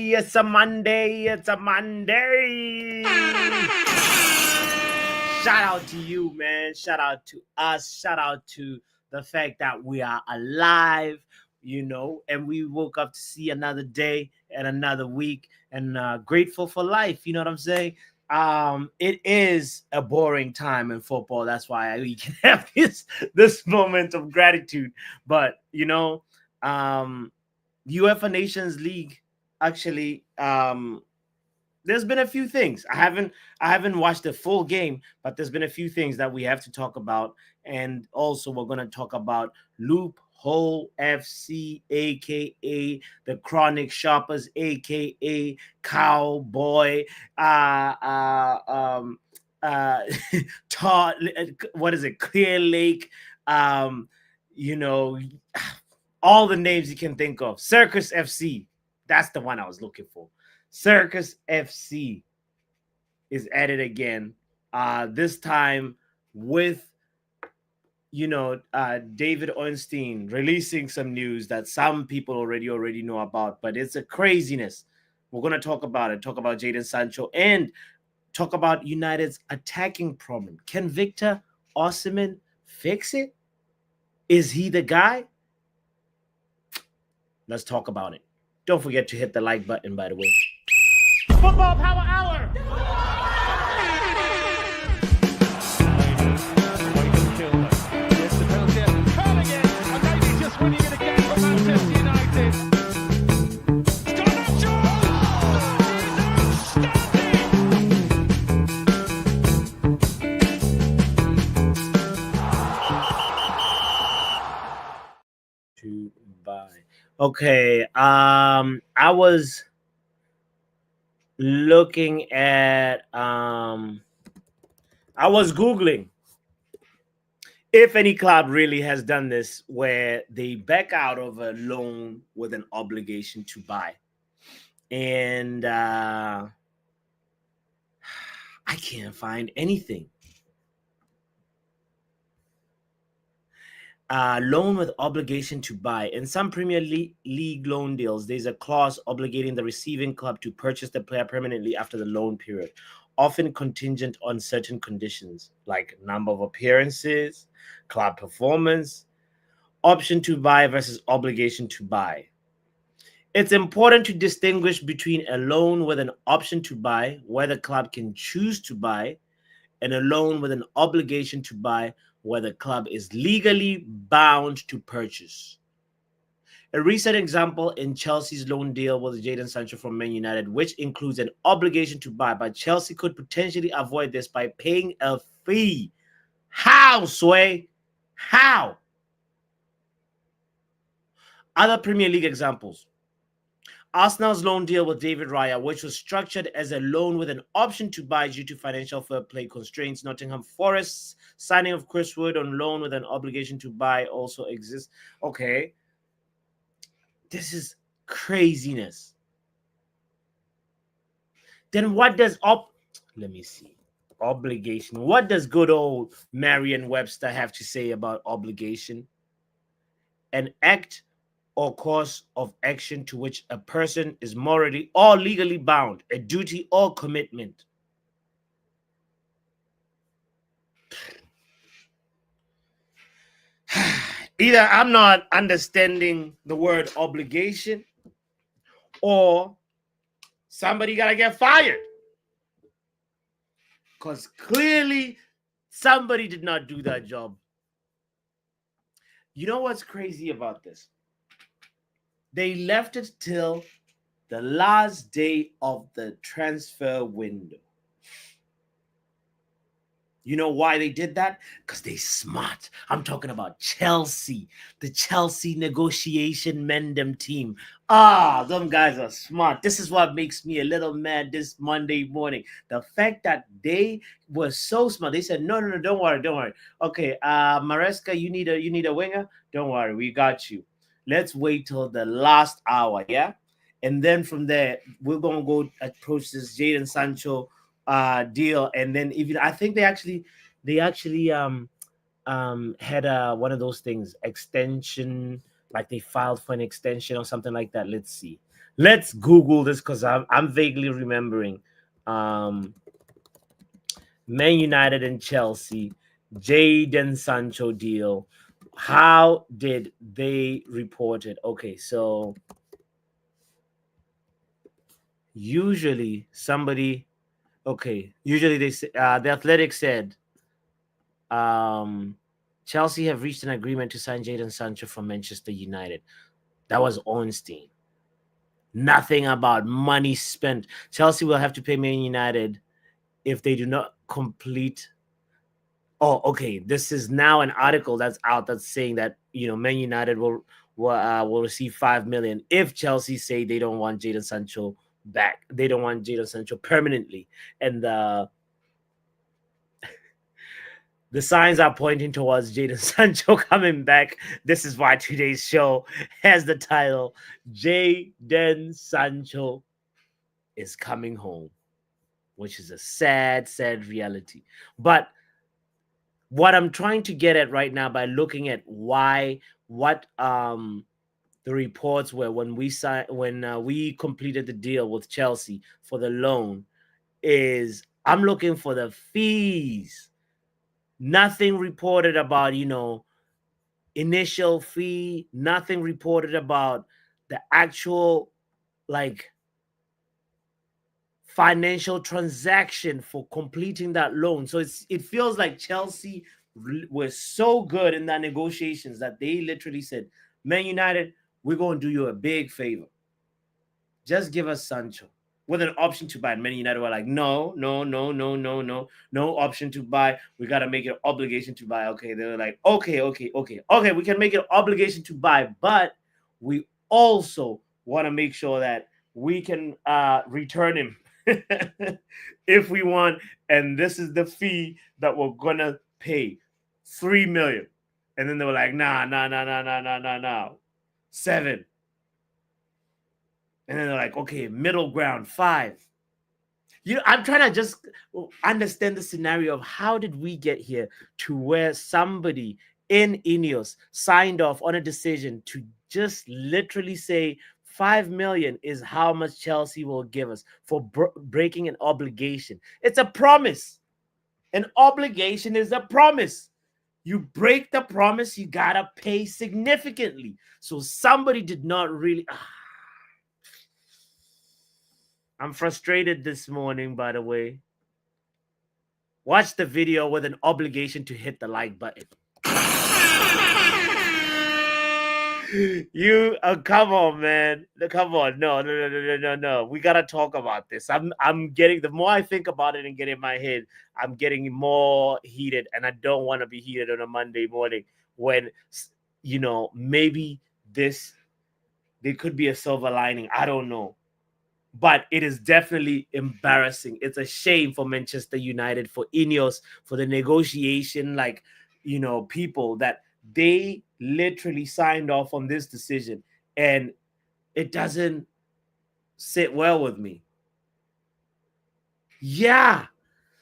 Monday. It's a Monday. It's a Monday. Shout out to you, man. Shout out to us. Shout out to the fact that we are alive, and we woke up to see another day and another week, and grateful for life. You know what I'm saying? It is a boring time in football. That's why we can have this moment of gratitude. But UEFA Nations League actually, there's been a few things. I haven't watched the full game, but there's been a few things that we have to talk about. And also we're going to talk about Loophole FC, aka the Chronic Shoppers, aka Cowboy, Todd, what is it, Clear Lake, all the names you can think of. Circus FC, that's the one I was looking for. Circus FC is at it again. This time with David Ornstein releasing some news that some people already know about, but it's a craziness. We're gonna talk about it. Talk about Jadon Sancho and talk about United's attacking problem. Can Victor Osimhen fix it? Is he the guy? Let's talk about it. Don't forget to hit the like button, by the way. Football Power Hour! Yes, the penalty. Curling it, and maybe just winning it again for Manchester United. To buy. Okay, I was looking at I was Googling if any club really has done this where they back out of a loan with an obligation to buy. And I can't find anything. Loan with obligation to buy. In some Premier League loan deals, there's a clause obligating the receiving club to purchase the player permanently after the loan period, often contingent on certain conditions like number of appearances, club performance, option to buy versus obligation to buy. It's important to distinguish between a loan with an option to buy, where the club can choose to buy, and a loan with an obligation to buy, where the club is legally bound to purchase. A recent example in Chelsea's loan deal was Jadon Sancho from Man United, which includes an obligation to buy, but Chelsea could potentially avoid this by paying a fee. How, Sway? How? Other Premier League examples. Arsenal's loan deal with David Raya, which was structured as a loan with an option to buy due to financial fair play constraints. Nottingham Forest's signing of Chris Wood on loan with an obligation to buy also exists. Okay. This is craziness. Then what does let me see. Obligation. What does good old Merriam-Webster have to say about obligation? An act or course of action to which a person is morally or legally bound, a duty or commitment. Either I'm not understanding the word obligation, or somebody got to get fired. Because clearly somebody did not do that job. You know what's crazy about this? They left it till the last day of the transfer window. You know why they did that? Because they smart. I'm talking about Chelsea, the Chelsea negotiation Mendham team. Them guys are smart. This is what makes me a little mad this Monday morning. The fact that they were so smart. They said, no, don't worry. Okay, Maresca, you need a winger? Don't worry, we got you. Let's wait till the last hour, yeah? And then from there, we're going to go approach this Jadon Sancho deal. And then even I think they actually had one of those things, extension, like they filed for an extension or something like that. Let's see. Let's Google this because I'm vaguely remembering. Um, Man United and Chelsea, Jadon Sancho deal. How did they report it? Okay, so usually somebody, okay, usually the Athletic said, um, Chelsea have reached an agreement to sign Jadon Sancho from Manchester United. That was Ornstein. Nothing about money spent. Chelsea will have to pay Man United if they do not complete. Oh, okay. This is now an article that's out that's saying that Man United will receive 5 million if Chelsea say they don't want Jadon Sancho back. They don't want Jadon Sancho permanently, and the signs are pointing towards Jadon Sancho coming back. This is why today's show has the title Jadon Sancho is coming home, which is a sad, sad reality. But what I'm trying to get at right now by looking at what the reports were when we completed the deal with Chelsea for the loan is I'm looking for the fees. Nothing reported about initial fee. Nothing reported about the actual like financial transaction for completing that loan. So it feels like Chelsea was so good in that negotiations that they literally said, Man United, we're going to do you a big favor. Just give us Sancho with an option to buy. And Man United were like, no, no, no, no, no, no, no option to buy. We got to make it an obligation to buy. Okay, they were like, okay, okay, okay, okay, we can make it an obligation to buy, but we also want to make sure that we can return him if we want. And this is the fee that we're gonna pay, 3 million. And then they were like, nah, nah, nah, nah, nah, nah, nah, nah, 7. And then they're like, okay, middle ground, 5. I'm trying to just understand the scenario of how did we get here to where somebody in Ineos signed off on a decision to just literally say 5 million is how much Chelsea will give us for breaking an obligation. It's a promise. An obligation is a promise. You break the promise, you gotta pay significantly. So somebody did not really. I'm frustrated this morning, by the way. Watch the video with an obligation to hit the like button. Come on, man. Come on. No, no, no, no, no, no, no. We gotta talk about this. I'm getting, the more I think about it and get in my head, I'm getting more heated, and I don't want to be heated on a Monday morning when maybe there could be a silver lining. I don't know. But it is definitely embarrassing. It's a shame for Manchester United, for Ineos, for the negotiation, people that they literally signed off on this decision, and it doesn't sit well with me. Yeah.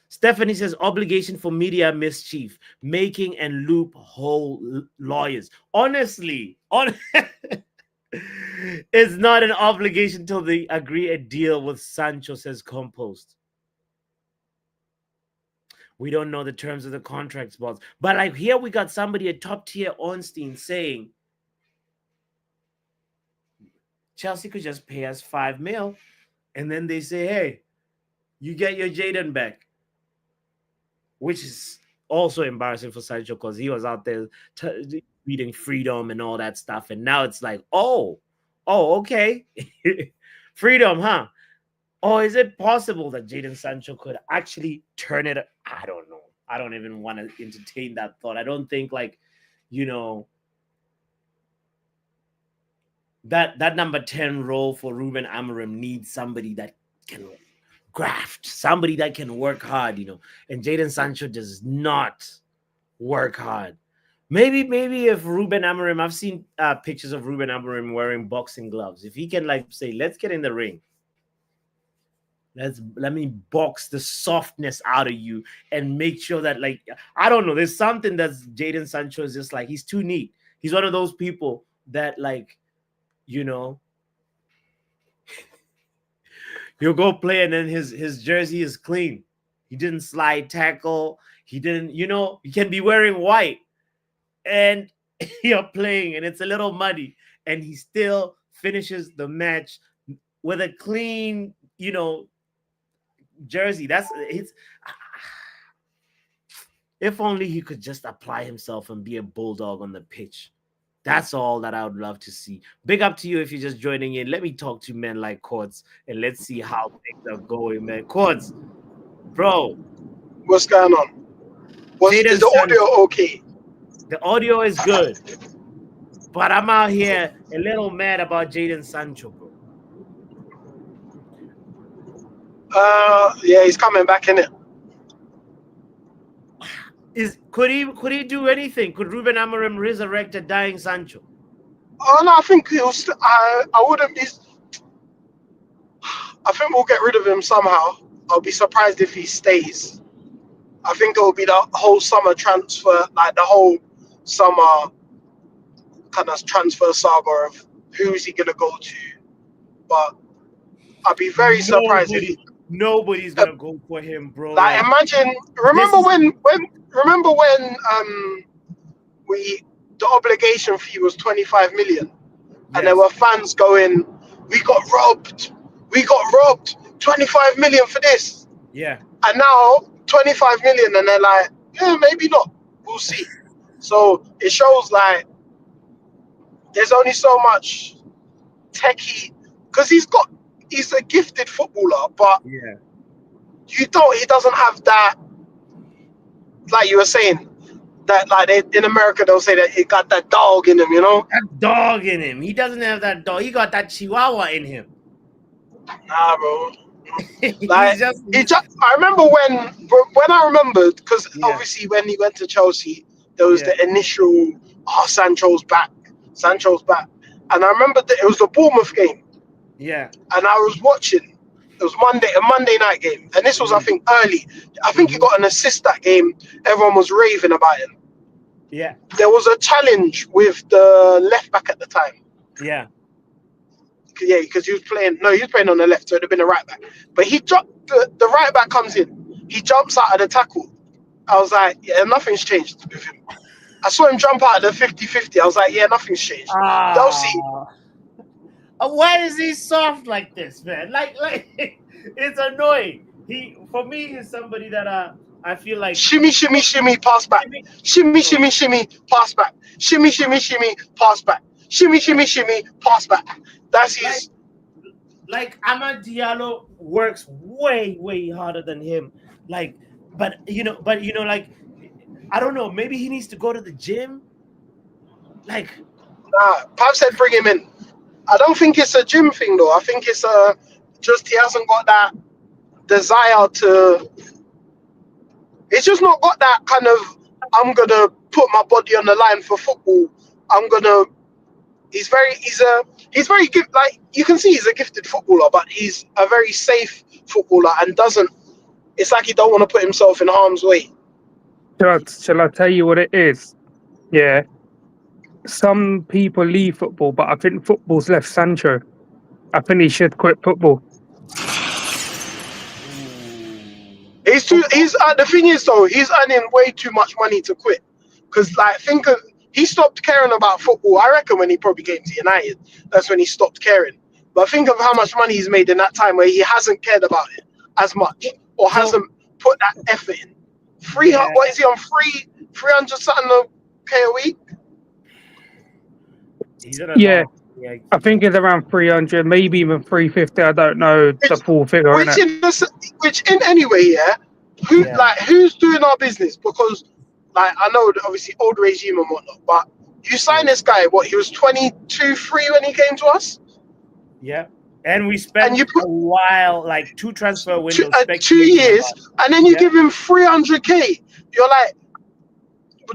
Stephanie says obligation for media mischief, making and loophole lawyers. Honestly, it's not an obligation till they agree a deal with Sancho, says Compost. We don't know the terms of the contracts, boss. But here we got somebody, a top tier Ornstein, saying Chelsea could just pay us 5 mil, and then they say, hey, you get your Jadon back, which is also embarrassing for Sancho because he was out there reading freedom and all that stuff, and now it's like, oh, okay, freedom, huh? Or is it possible that Jadon Sancho could actually turn it? I don't know. I don't even want to entertain that thought. I don't think that number 10 role for Ruben Amorim needs somebody that can graft, somebody that can work hard, and Jadon Sancho does not work hard. Maybe if Ruben Amorim, I've seen pictures of Ruben Amorim wearing boxing gloves. If he can say, let's get in the ring. Let me box the softness out of you and make sure that I don't know. There's something that's Jadon Sancho is just he's too neat. He's one of those people that He'll go play, and then his jersey is clean. He didn't slide tackle. He didn't, he can be wearing white, and you're playing, and it's a little muddy, and he still finishes the match with a clean, jersey. If only he could just apply himself and be a bulldog on the pitch. That's all that I would love to see. Big up to you if you're just joining in. Let me talk to men like Courts, and let's see how things are going, man. Courts, bro. What's going on? Is the audio okay? The audio is good. But I'm out here a little mad about Jadon Sancho, bro. Yeah, he's coming back in it. Could he do anything? Could Ruben Amorim resurrect a dying Sancho? Oh no, I think I wouldn't be. I think we'll get rid of him somehow. I'll be surprised if he stays. I think it will be the whole summer transfer, like the whole summer kind of transfer saga of who's he gonna go to. But I'd be very surprised if nobody's gonna go for him, bro. Like imagine, remember when the obligation fee was 25 million, and there were fans going, "We got robbed, 25 million for this." Yeah. And now 25 million, and they're like, "Yeah, maybe not. We'll see." So it shows like there's only so much techie, because he's a gifted footballer, but he doesn't have that, like you were saying, that like in America they'll say that he got that dog in him, That dog in him. He doesn't have that dog. He got that chihuahua in him. Nah, bro. Like I remember when I remembered, because obviously when he went to Chelsea, there was the initial Sancho's back, and I remember that it was the Bournemouth game. Yeah. And I was watching. It was a Monday night game, and this was I think early. I think he got an assist that game. Everyone was raving about him. Yeah. There was a challenge with the left back at the time. Yeah. Yeah, because he was playing on the left, so it'd have been a right back. But he dropped the right back comes in. He jumps out of the tackle. I was like, yeah, nothing's changed with him. I saw him jump out of the 50-50. I was like, yeah, nothing's changed. They'll see. Why is he soft like this, man? Like it's annoying. For me, he's somebody that I feel like shimmy, pass back. Shimmy, pass back. Shimmy, pass back. Shimmy, pass back. That's his. Like Amad Diallo works way harder than him. Like, but like, I don't know. Maybe he needs to go to the gym. Like, Pav said bring him in. I don't think it's a gym thing though. I think it's just he hasn't got that desire to. It's just not got that kind of, I'm gonna put my body on the line for football. He's very gifted. Like you can see, he's a gifted footballer, but he's a very safe footballer and doesn't. It's like he don't want to put himself in harm's way. Shall I tell you what it is? Yeah. Some people leave football, but I think football's left Sancho. I think he should quit football. The thing is though, he's earning way too much money to quit. Because he stopped caring about football. I reckon when he probably came to United, that's when he stopped caring. But think of how much money he's made in that time where he hasn't cared about it as much, or hasn't put that effort in. What is he on? 300 something K a week? Yeah, I think it's around 300, maybe even 350. I don't know the full figure. Which in anyway, who's doing our business? Because I know obviously old regime and whatnot, but you signed this guy. What, he was 22, 3 when he came to us. Yeah, and we spent a while, like 2 transfer windows, 2 years, and then you give him 300K. You're like,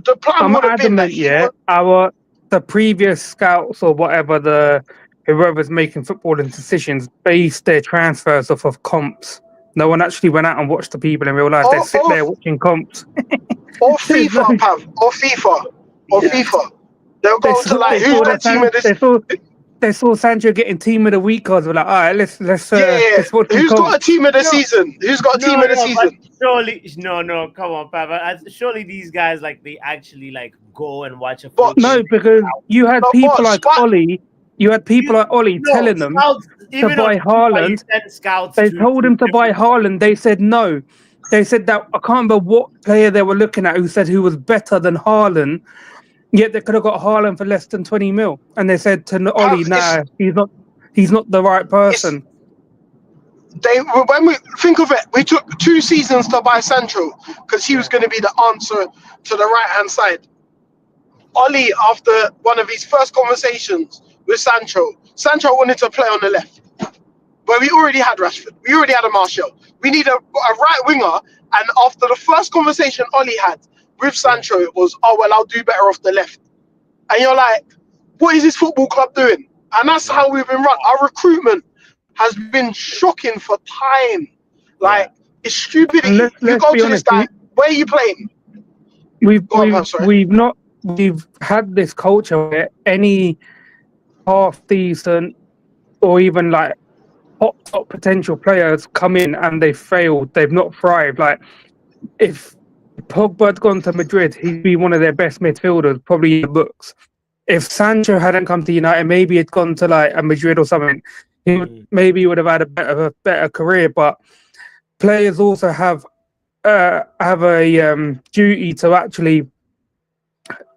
the plan would have been that the previous scouts or whatever, whoever's making footballing decisions based their transfers off of comps. No one actually went out and watched the people in real life. They sit there watching comps. Or FIFA, Pav. Or FIFA. They'll go to who's the team of this? they saw Sancho getting team of the week cards. We're like, all right, let's Yeah. watch some Who's got a comps. team of the No, season? Who's got a no, team of the no, but season? surely, no, come on, Papa. Surely these guys like they actually like go and watch a full Bots. game. No, because you had No, people bots. like What? Ollie. You had people like Ollie No, telling them scouts. to Even on buy FIFA, you Haaland. send scouts They to told him to buy different. Haaland. They said no. They said that I can't remember what player they were looking at who said who was better than Haaland. Yet they could have got Haaland for less than 20 mil. And they said to Ollie, It's nah, he's not the right it's person. they when we think of it, we took 2 seasons to buy Sancho because he was going to be the answer to the right hand side. Oli, after one of his first conversations with Sancho wanted to play on the left, but we already had Rashford, we already had a Martial. We need a right winger, and after the first conversation Oli had with Sancho, it was, oh well, I'll do better off the left. And you're like, what is this football club doing? And that's Yeah, how we've been run. Our recruitment has been shocking for time. yeah. Like, it's And stupidity. You let's go be to this honest, guy, where are you playing? we've Go on, we've I'm sorry. we've had this culture where any half decent or even like top potential players come in and they failed. They've not thrived. Like if Pogba had gone to Madrid, he'd be one of their best midfielders, probably in the books. If Sancho hadn't come to United, maybe he'd gone to like a Madrid or something. Maybe he would have had a better career. But players also have a duty to actually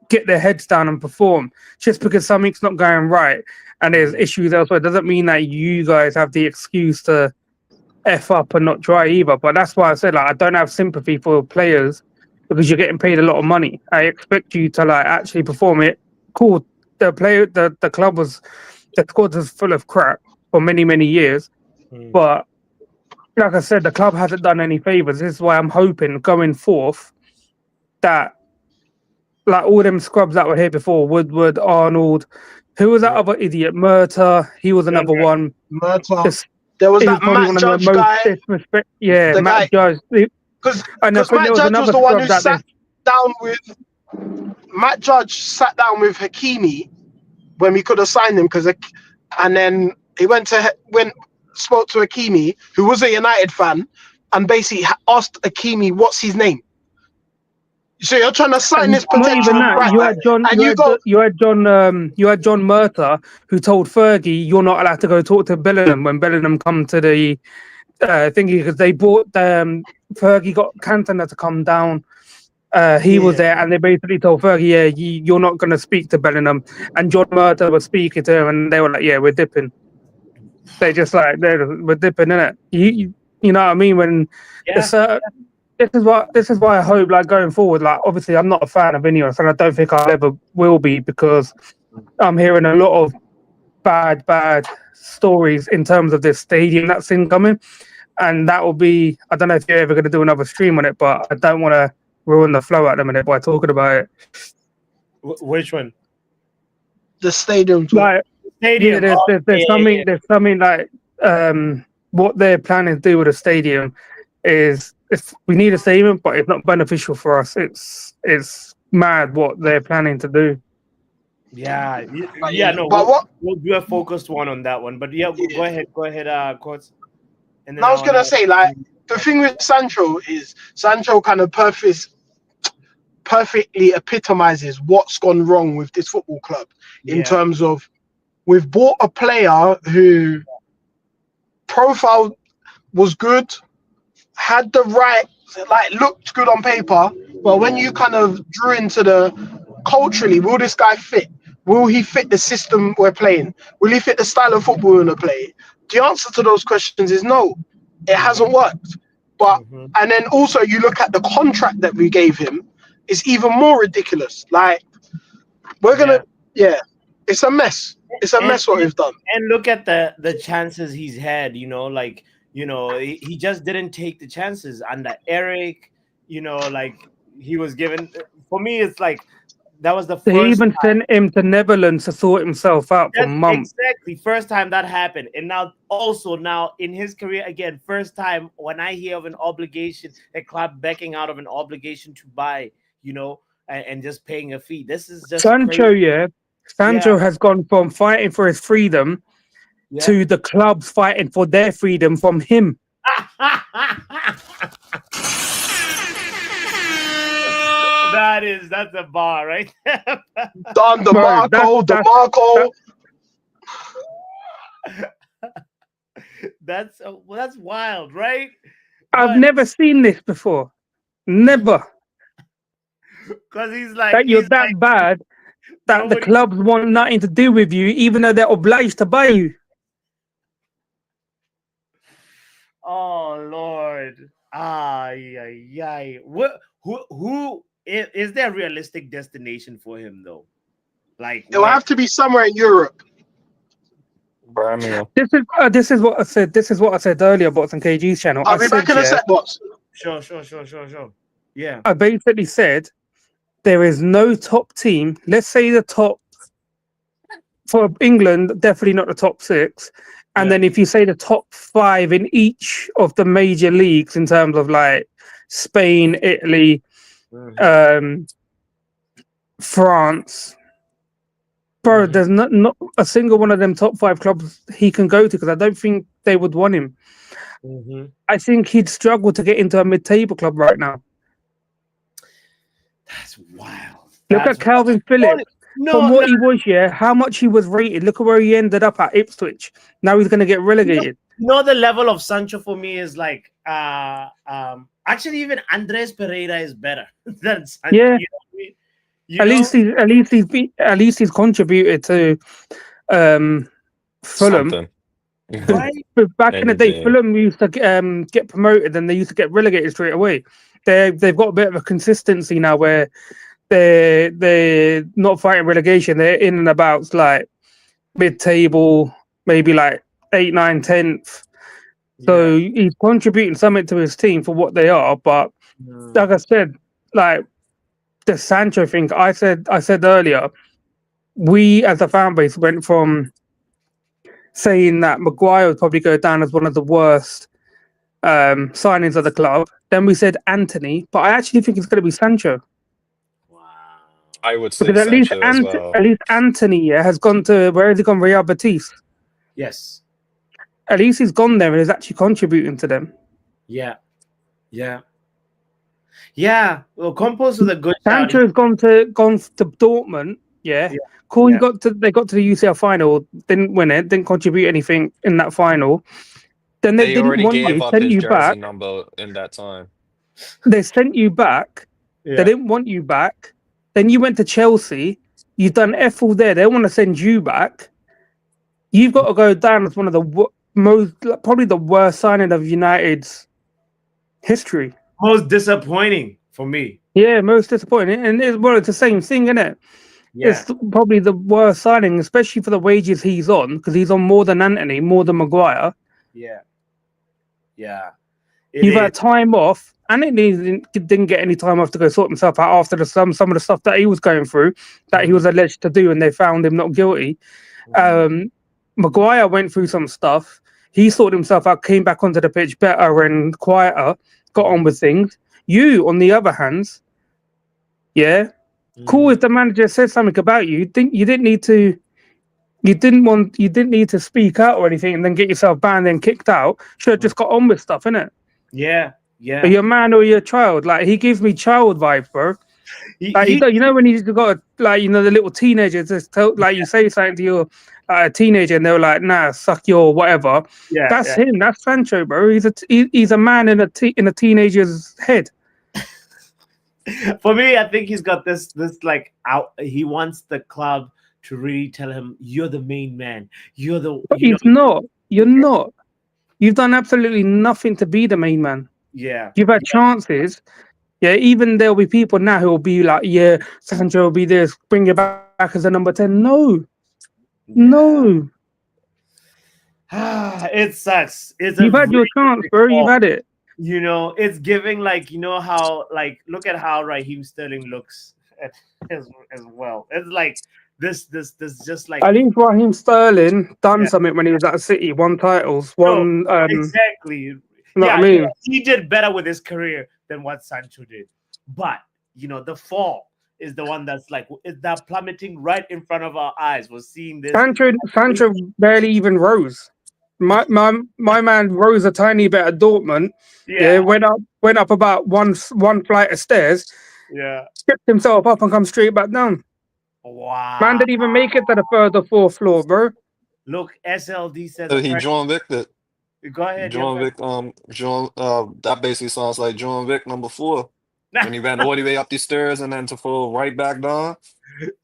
get their heads down and perform. Just because something's not going right and there's issues elsewhere doesn't mean that you guys have the excuse to F up and not try either. But that's why I said like I don't have sympathy for players because you're getting paid a lot of money. I expect you to like actually perform it. Cool. The club was the squad was full of crap for many years. But like I said, the club hasn't done any favours. This is why I'm hoping going forth that like all them scrubs that were here before, Woodward, Arnold, who was that other idiot? Murta, he was another one. Murta. This There was he was that probably Matt one of the Judge most guy, disrespect. Yeah, the guy, Matt Judge. because And I think Matt there was Judge was another the one who scrub that sat down with Matt Judge sat down with Hakimi when we could have signed him and then he went spoke to Hakimi, who was a United fan, and basically asked Hakimi what's his name. So you're trying to sign and this not even potential that. right You back, had John. and you go, You had John Murta who told Fergie, "You're not allowed to go talk to Bellingham when Bellingham come to the thingy because they bought Fergie got Cantona to come down. He was there, and they basically told Fergie, "Yeah, you're not going to speak to Bellingham." And John Murta was speaking to him, and they were like, "Yeah, we're dipping." They just like we're dipping in it. You know what I mean? When Yeah. it's this is why I hope like going forward. Like obviously, I'm not a fan of Ineos, and I don't think I ever will be because I'm hearing a lot of bad stories in terms of this stadium that's incoming, and that will be. I don't know if you're ever going to do another stream on it, but I don't want to ruin the flow at the minute by talking about it. Which one? the stadium tour. Like, yeah, Stadium. there's Oh, there's, there's yeah, something yeah. there's something like what they're planning to do with the stadium is if we need a stadium, but it's not beneficial for us. It's mad what they're planning to do. Yeah, But yeah. yeah, No, but what we'll do a focused one on that one. But yeah, go ahead, Courts, and then I was I'll. gonna say, like, the thing with Sancho is Sancho kind of perfectly epitomizes what's gone wrong with this football club in Yeah, terms of we've bought a player who profile was good, had the right, like, looked good on paper, but when you kind of drew into the culturally, will this guy fit? Will he fit the system we're playing? Will he fit the style of football we're gonna play? The answer to those questions is no. It hasn't worked. But and then also you look at the contract that we gave him, it's even more ridiculous. Like, we're gonna, yeah, it's a mess. It's a and mess what we've done. and look at the chances he's had. Like he just didn't take the chances under Eric. Like he was given. For me, it's like that was the They first even sent him to Netherlands to sort himself out for That's months. exactly first time that happened, and now in his career again, first time when I hear of an obligation, a club backing out of an obligation to buy, and just paying a fee. This is just Sancho, crazy. yeah. Sancho has gone from fighting for his freedom to the clubs fighting for their freedom from him. That's a bar, right? Don Bro, DeMarco. That's wild, right? I've But never seen this before. Never. because That you're that bad that the nobody. clubs want nothing to do with you, even though they're obliged to buy you. Oh Lord. Ay, ay, ay. Who is there a realistic destination for him though? Like It'll where? have to be somewhere in Europe. Birmingham. This is what I said. This is what I said earlier about some KG's channel. I'll I be said, back in a yeah, sec, boss. Sure. Yeah. I basically said there is no top team. Let's say the top for England, definitely not the top 6. And then if you say the top 5 in each of the major leagues in terms of like Spain, Italy, France, bro, there's not a single one of them top 5 clubs he can go to because I don't think they would want him. I think he'd struggle to get into a mid-table club right now. That's wild. Look at Calvin Phillips. From what he was, how much he was rated. Look at where he ended up at Ipswich. Now he's going to get relegated. The level of Sancho for me is like, actually even Andres Pereira is better than Sancho. Yeah. At least he's contributed to Fulham. Something. Right? Back in the day, Fulham used to get promoted and they used to get relegated straight away. They've got a bit of a consistency now where they're not fighting relegation. They're in and about like mid-table, maybe like 8th, 9th, 10th. So he's contributing something to his team for what they are. But like I said, like the Sancho thing, I said earlier, we as a fan base went from saying that Maguire would probably go down as one of the worst signings of the club. Then we said Anthony, but I actually think it's going to be Sancho. I would say because Sancho as well. At least Anthony has gone to, where has he gone? Real Betis. Yes. At least he's gone there and is actually contributing to them. Yeah. Well, Campos with a good. Sancho has gone to Dortmund. Yeah. Cool. They got to the UCL final. Didn't win it. Didn't contribute anything in that final. Then they didn't already want gave you. up Sent his you jersey back. number in that time. They sent you back. They didn't want you back. Then you went to Chelsea. You've done F all there. They want to send you back. You've got to go down as one of the probably the worst signing of United's history. Most disappointing for me. Yeah, most disappointing. And it's the same thing, isn't it? Yeah. It's probably the worst signing, especially for the wages he's on, because he's on more than Anthony, more than Maguire. Yeah. You've had time off. Anthony didn't get any time off to go sort himself out after some of the stuff that he was going through, that he was alleged to do, and they found him not guilty. Maguire went through some stuff. He sorted himself out, came back onto the pitch better and quieter, got on with things. You, on the other hand, cool if the manager said something about you. You didn't need to speak out or anything and then get yourself banned and kicked out. Should have just got on with stuff, innit? Yeah. Are you a man or you're a child? Like, he gives me child vibes, bro. You know when you got the little teenagers just you say something to your teenager and they're like, nah, suck your whatever. That's him. That's Sancho, bro. He's a man in a teenager's head. For me, I think he's got this like out. He wants the club to really tell him, "You're the main man. You're the." He's not. You're not. You've done absolutely nothing to be the main man. Yeah. You've had chances. Yeah, even there'll be people now who will be like, "Yeah, Sancho will be this. Bring you back as a number 10." No. It sucks. You've had your chance, bro. You've had it. It's giving how look at how Raheem Sterling looks as well. It's like this just like I think Raheem Sterling done something when he was at City, won titles, exactly. You know what I mean? He did better with his career than what Sancho did. But the fall, is the one that's like is that plummeting right in front of our eyes. We're seeing this. Sancho barely even rose. My man rose a tiny bit at Dortmund. Yeah, Yeah, went up about one flight of stairs, yeah. skipped himself up and come straight back down. Man Wow. didn't even make it to the third or fourth floor, bro. Look, SLD says So he apparently. John Wick that Go ahead, yeah, John Wick John that basically sounds like John Wick #4 when he ran all the way up the stairs and then to fall right back down.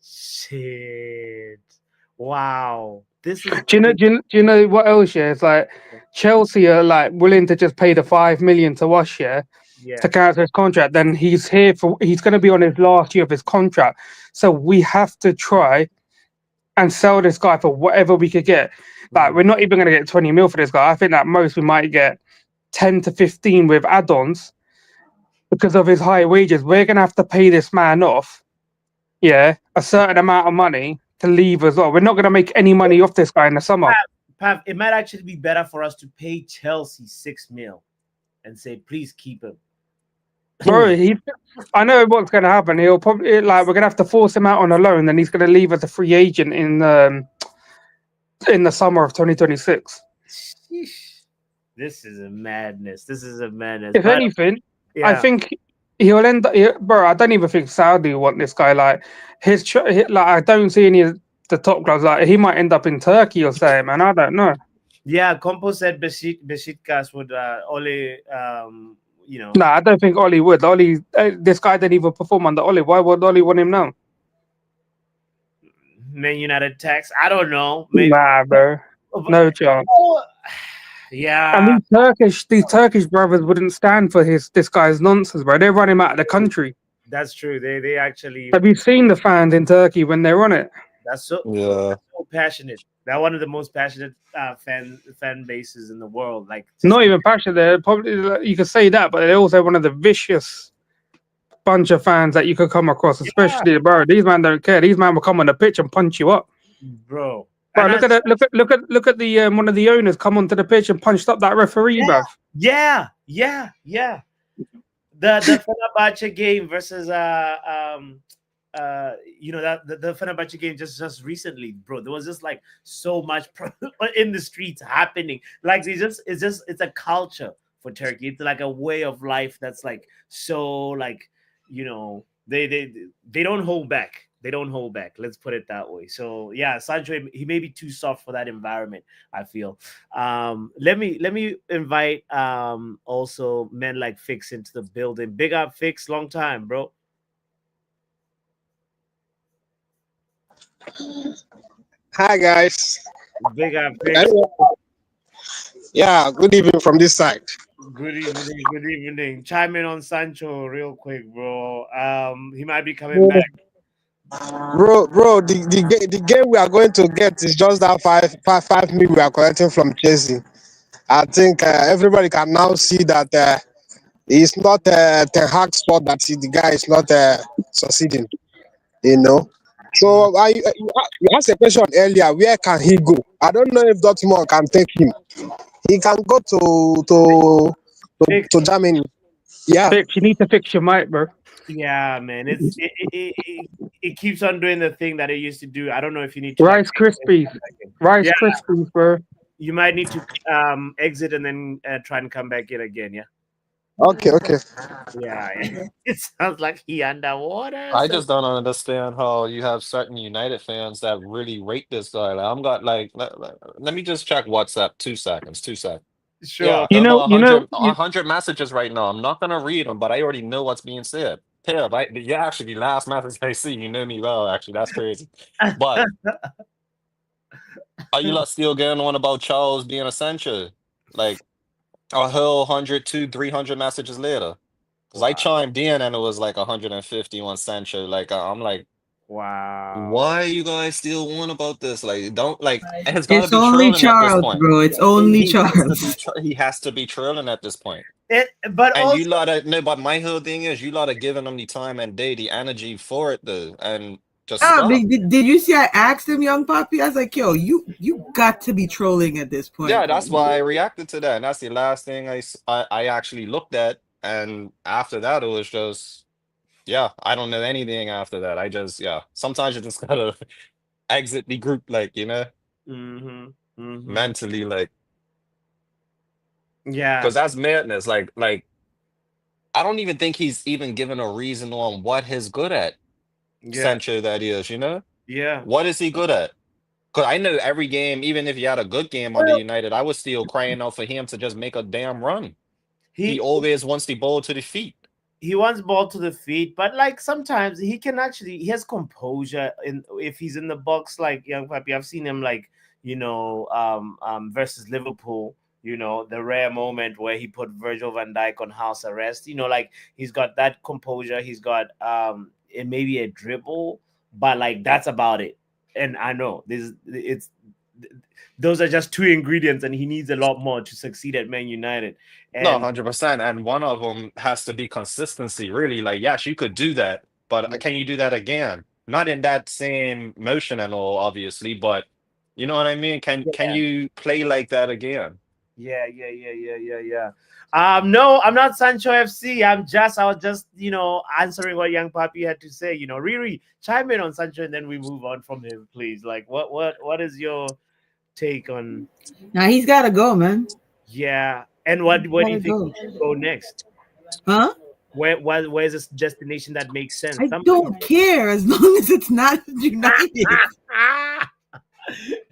Shit. Wow. This is Do you know what else? Yeah, it's like Chelsea are like willing to just pay the 5 million to us, yeah, yeah. to cancel his contract. Then he's going to be on his last year of his contract. So we have to try and sell this guy for whatever we could get. Like we're not even going to get 20 mil for this guy. I think at most we might get 10 to 15 with add-ons because of his high wages. We're going to have to pay this man off, yeah, a certain amount of money to leave as well. We're not going to make any money off this guy in the summer. Pav, it might actually be better for us to pay Chelsea 6 mil and say, please keep him. Bro, I know what's going to happen. He'll probably we're going to have to force him out on a loan, and he's going to leave as a free agent in the summer of 2026. Sheesh. This is a madness. If But, anything, yeah. I think he'll end up. Bro, I don't even think Saudi want this guy. Like I don't see any of the top clubs. Like he might end up in Turkey or something, man. I don't know. Yeah, Compo said Besiktas would only Nah, I don't think Oli would. This guy didn't even perform under Oli. Why would Oli want him now? Man United tax. I don't know. Maybe. Nah, bro. No chance. Yeah. And these Turkish brothers wouldn't stand for this guy's nonsense, bro. They run him out of the country. That's true. They actually. Have you seen the fans in Turkey when they're on it? That's so passionate. They're one of the most passionate fan bases in the world. Like not even passionate. They're probably, you could say that, but they're also one of the vicious bunch of fans that you could come across. Especially, bro. These man don't care. These man will come on the pitch and punch you up, bro. Bro, look at the one of the owners come onto the pitch and punched up that referee, bruv. Yeah. The Fenerbahce game versus the Fenerbahce game just recently, bro. There was just like so much in the streets happening. Like it's a culture for Turkey. It's like a way of life that's like so like they don't hold back. They don't hold back. Let's put it that way. So yeah, Sancho, he may be too soft for that environment, I feel. Let me invite also men like Fix into the building. Big up Fix, long time, bro. Hi guys. Big up Fix. Yeah, good evening from this side. Good evening. Chime in on Sancho real quick, bro. He might be coming back. Bro, the game we are going to get is just that 5 million we are collecting from Chelsea. I think everybody can now see that it's not Ten Hag sport that the guy is not succeeding. So you asked a question earlier. Where can he go? I don't know if Dortmund can take him. He can go to Germany. Yeah. Fix, you need to fix your mic, bro. Yeah, man. It keeps on doing the thing that it used to do. I don't know if you need to Rice Krispies. Krispies, bro. You might need to exit and then try and come back in again, yeah. Okay. Yeah. It sounds like he underwater. I just don't understand how you have certain United fans that really rate this guy. Let me just check WhatsApp. 2 seconds. Sure. Yeah, you know, 100 messages right now. I'm not gonna read them, but I already know what's being said. Pip, you're actually the last message I see. You know me well, actually. That's crazy. But are you lot still getting on about Charles being a Sancho? Like a whole 100, 200, 300 messages later. Because I chimed in and it was like 150 on Sancho. Like I'm like, wow. Why are you guys still on about this? Like, don't like. It's It's only Charles, bro. It's only Charles. He has to be trolling at this point. But my whole thing is you lot are giving them the time and day, the energy for it though, and just did you see? I asked him, young puppy. I was like, "Yo, you got to be trolling at this point." Yeah, that's why I reacted to that, and that's the last thing I actually looked at, and after that, it was just, yeah, I don't know anything after that. I just, yeah, sometimes you just gotta exit the group, like, Mm-hmm. Mm-hmm. mentally, like, Yeah. because that's madness. Like I don't even think he's even given a reason on what he's good at. Yeah. Sancho, that is. Yeah. What is he good at? Because I know every game, even if he had a good game under Well, United, I was still crying out for him to just make a damn run. He he always wants the ball to the feet. he wants ball to the feet, but like sometimes he has composure in if he's in the box like young Papi. I've seen him like versus Liverpool. The rare moment where he put Virgil van Dijk on house arrest. Like he's got that composure. He's got it maybe a dribble, but like that's about it. And I know this it's those are just two ingredients, and he needs a lot more to succeed at Man United. No, And 100%. And one of them has to be consistency, really. Like, yes, you could do that, but yeah, can you do that again? Not in that same motion and all, obviously, but you know what I mean? Can yeah. you play like that again? Yeah. No, I'm not Sancho FC. I was just, answering what Young Papi had to say. Riri, chime in on Sancho, and then we move on from him, please. Like, what is your take on? Now he's got to go, man. Yeah, and where do Gotta you think go. he should go next? Huh? Where's this destination that makes sense? I don't care as long as it's not United.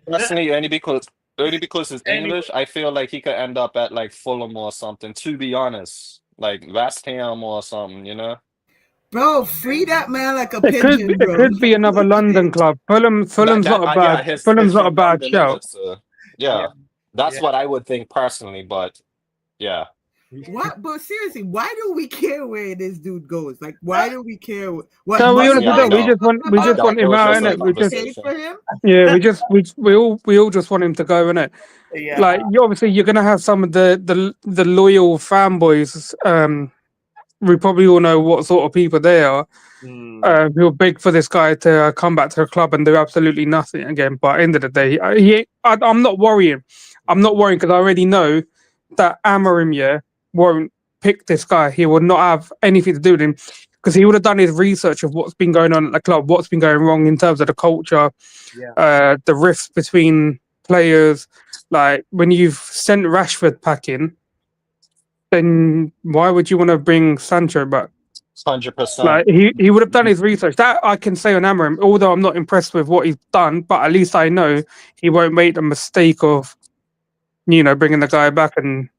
Personally, only because it's Anyway, English, I feel like he could end up at like Fulham or something, to be honest. Like West Ham or something. Bro, free that man like a It could pigeon, it bro. could be another London club. That Fulham's that not a yeah, bad his Fulham's not a from bad London, isn't shout. it? So yeah, yeah, that's yeah. what I would think personally, but yeah. What? But seriously, why do we care where this dude goes? Like, why do we care? What So we money honestly Yeah, I don't. wise? We know. just want we I've just got want him no out, similar Money innit? We we just paid conversation. for him? yeah, we all just want him to go, innit? Yeah. Like obviously you're gonna have some of the loyal fanboys. We probably all know what sort of people they are. Mm, Who are big for this guy to come back to the club and do absolutely nothing again. But at the end of the day, I'm not worrying. I'm not worrying because I already know that Amorim won't pick this guy. He will not have anything to do with him because he would have done his research of what's been going on at the club, what's been going wrong in terms of the culture, yeah. the rifts between players. Like when you've sent Rashford packing, then why would you want to bring Sancho back? 100%. Like he would have done his research. That I can say on Amorim, although I'm not impressed with what he's done, but at least I know he won't make the mistake of bringing the guy back and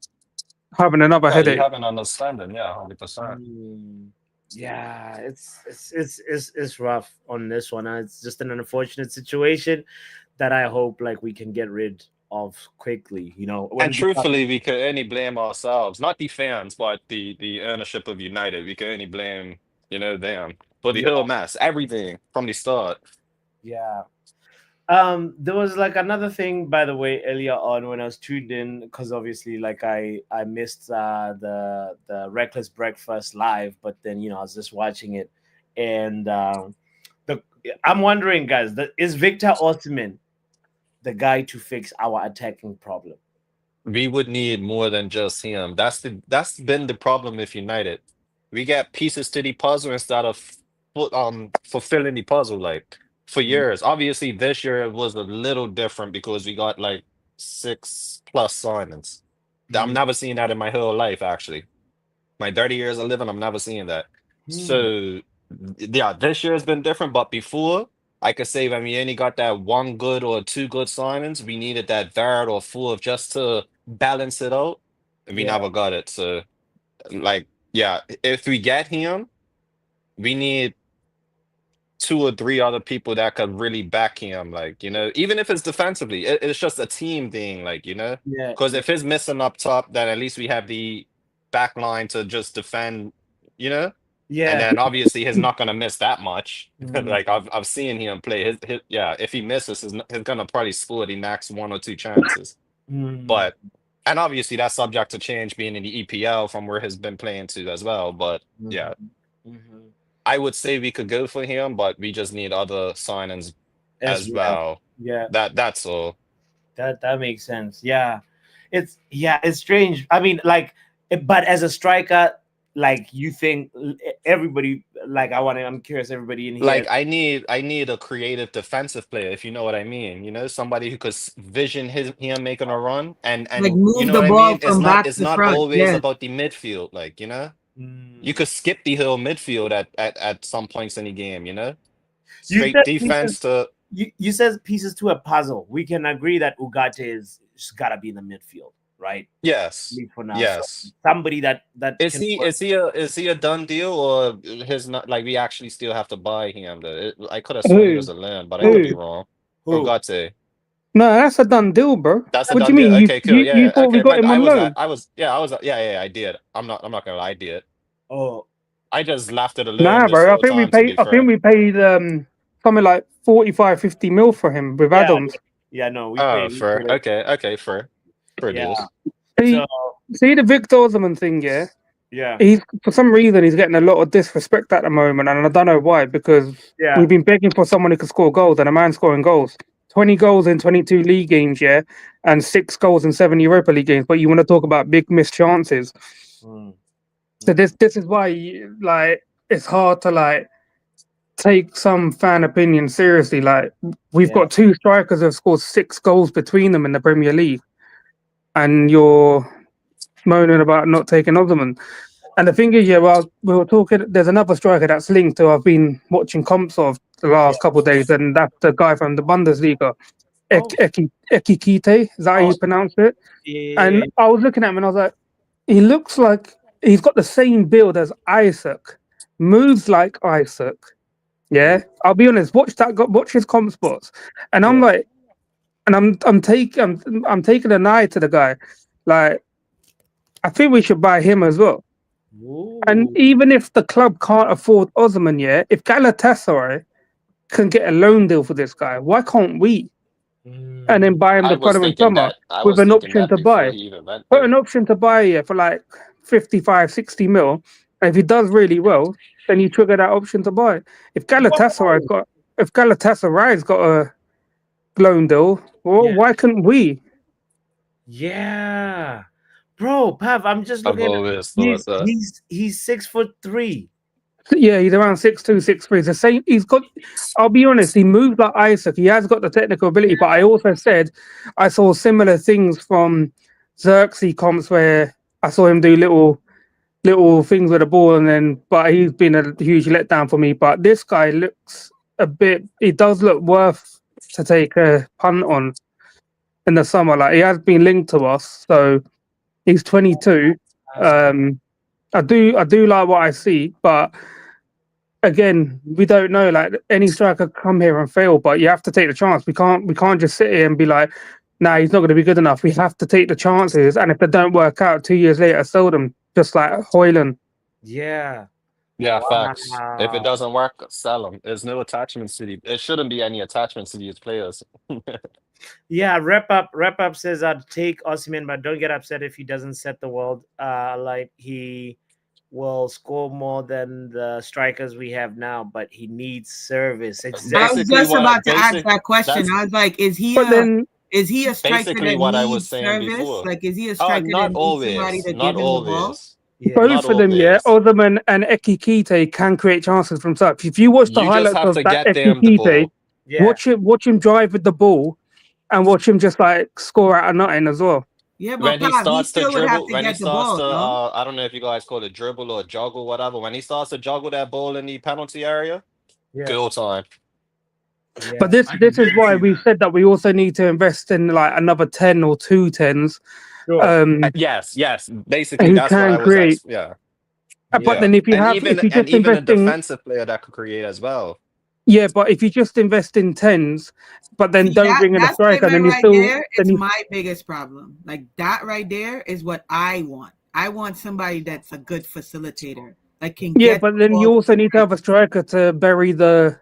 having another Yeah, you headache. have an understanding. Yeah, 100%. Mm, yeah, it's rough on this one. It's just an unfortunate situation that I hope like we can get rid of quickly. And When truthfully, we could only blame ourselves, not the fans, but the ownership of United. We could only blame, them for the yeah, whole mess, everything from the start. yeah. There was like another thing, by the way, earlier on when I was tuned in, because obviously, like I missed the Reckless Breakfast live, but then I was just watching it, and the I'm wondering, guys, is Victor Osimhen the guy to fix our attacking problem? We would need more than just him. That's been the problem with United. We got pieces to the puzzle instead of fulfilling the puzzle like for Mm, years. Obviously, this year it was a little different because we got like 6+ signings. I'm mm, never seeing that in my whole life, actually. My 30 years of living, I'm never seeing that. mm. So yeah, this year has been different, but before I could say when we only got that one good or two good signings, we needed that third or fourth just to balance it out. And we Yeah, never got it. So like, yeah, if we get him, we need two or three other people that could really back him, like, even if it's defensively, it's just a team thing, like, yeah, because if it's missing up top, then at least we have the back line to just defend, you know? And yeah. then obviously he's not gonna miss that much. Mm, Like I've seen him play. Yeah, if he misses, he's gonna probably score the next one or two chances. mm, But and obviously that's subject to change being in the EPL from where he's been playing to as well. But yeah, mhm, mhm. I would say we could go for him, but we just need other signings As as well. well. Yeah. That's all. That makes sense. Yeah, it's strange. I mean, like, but as a striker, like you think everybody like I'm curious everybody in here. Like I need a creative defensive player, if you know what I mean. You know, somebody who could vision him making a run, and Like you move know the what I ball mean. It's from not back to front. always Yes. about the midfield. Like you Mm. could skip the hill midfield at some points in the game. You know, You straight said pieces. defense to You said pieces to a puzzle. We can agree that Ugarte is just gotta be in the midfield, right? At yes, least for now. So yes. somebody that can work. Is he a done deal, or his not like we actually still have to buy him? I could have sworn he was Who? a land, but I could be Who? wrong. Who? Ogate. No, that's a done deal, bro. That's a What do done you deal. mean? Okay, cool. You Yeah, yeah. thought we Okay, got man. him on loan? I did. I'm not gonna lie, I did. Oh I just laughed at the learn Nah, this bro. whole time, to be I think fair. we paid something like 45, 50 mil for him with yeah, add-ons. yeah. No, we Oh, paid. We fair. paid it. Okay, okay, fair. Fair Yeah. dues. So See the Victor Osimhen thing, yeah. yeah, He's for some reason he's getting a lot of disrespect at the moment, and I don't know why. Because yeah. we've been begging for someone who can score goals, and a man scoring goals. 20 goals in 22 league games, yeah, and 6 goals in 7 Europa League games. But you want to talk about big missed chances? Mm. So this is why like it's hard to like take some fan opinion seriously. Like we've Yeah. got 2 strikers who have scored 6 goals between them in the Premier League, and you're moaning about not taking Ottoman. And the thing is, yeah, well, we were talking. There's another striker that's linked who I've been watching comps of the Yeah. last couple of days, and that's the guy from the Bundesliga, Oh. Ekikite. Is that how you pronounce it? Yeah. And I was looking at him, and I was like, he looks like he's got the same build as Isaac, moves like Isaac. Yeah, I'll be honest. Watch his comp spots, and I'm Yeah. like, and I'm taking an eye to the guy. Like, I think we should buy him as well. And Ooh. even if the club can't afford Osman, yeah, if Galatasaray can get a loan deal for this guy, why can't we? And then Mm. buy him the following summer I with was an thinking option that to before buy. he even went Put there. an option to buy here for like 55, 60 mil. And if he does really well, then you trigger that option to buy. If Galatasaray's Whoa. got if Galatasaray's got a loan deal, well, Yeah. why couldn't we? Yeah. Bro, Pav, I'm just I've looking at always thought that. he's 6'3". Yeah, he's around 6'2", 6'3". It's the same. He's got. I'll be honest. He moves like Isaac. He has got the technical ability. But I also said I saw similar things from Xerxes comps where I saw him do little things with the ball, and then but he's been a huge letdown for me. But this guy looks a bit. He does look worth to take a punt on in the summer. Like he has been linked to us, so he's 22. I do like what I see, but again, we don't know. Like any striker come here and fail, but you have to take the chance. We can't just sit here and be like, nah, he's not going to be good enough. We have to take the chances, and if they don't work out, 2 years later, sell them. Just like Hoyland. Yeah. Yeah, facts. If it Wow. doesn't work, sell them. There's no attachments to the. It shouldn't be any attachments to these players. Yeah, wrap up says I'd take Osimhen, but don't get upset if he doesn't set the world. Like he will score more than the strikers we have now, but he needs service. I Exactly. was Basically, just about to ask basic. that question. That's I was like, But then, is he a striker basically that what I was needs saying service? before. Like, is he a Oh, striker that not needs somebody always. to Not give him the ball? always. Yeah. Not both of them, yeah, always. Ottoman and Ekikite can create chances from such. If you watch the You just highlights have of to that get them the Ekikite, ball. Yeah. watch him drive with the ball, and watch him just like score out of nothing as well. Yeah, but When he Pav, he starts to still would have dribble, to when he get the starts ball, to, no? I don't know if you guys call it dribble or juggle, whatever. When he starts to juggle that ball in the penalty area, Yeah. goal time. Yeah. But this is why we said that we also need to invest in like another 10 or 2 10s, Sure. Yes, yes. Basically, who that's what I can was. create. Yeah, But yeah. then if you And just even a invest in, defensive player that could create as well. yeah, but if you just invest in 10s, but then See, don't bring in a that striker, statement then you right still there, then it's you my biggest problem. Like that right there is what I want. I want somebody that's a good facilitator, that can yeah, get but the then ball you to also the need to right. have a striker to bury the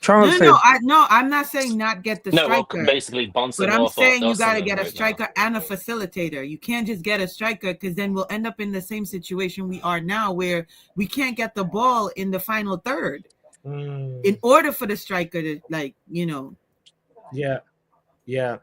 chances. I'm not saying not get the No, well, striker, basically but bouncing I'm off of saying you got to Osimhen get a right now. striker and a facilitator. You can't just get a striker because then we'll end up in the same situation we are now, where we can't get the ball in the final third. In order for the striker to Yeah. Yeah.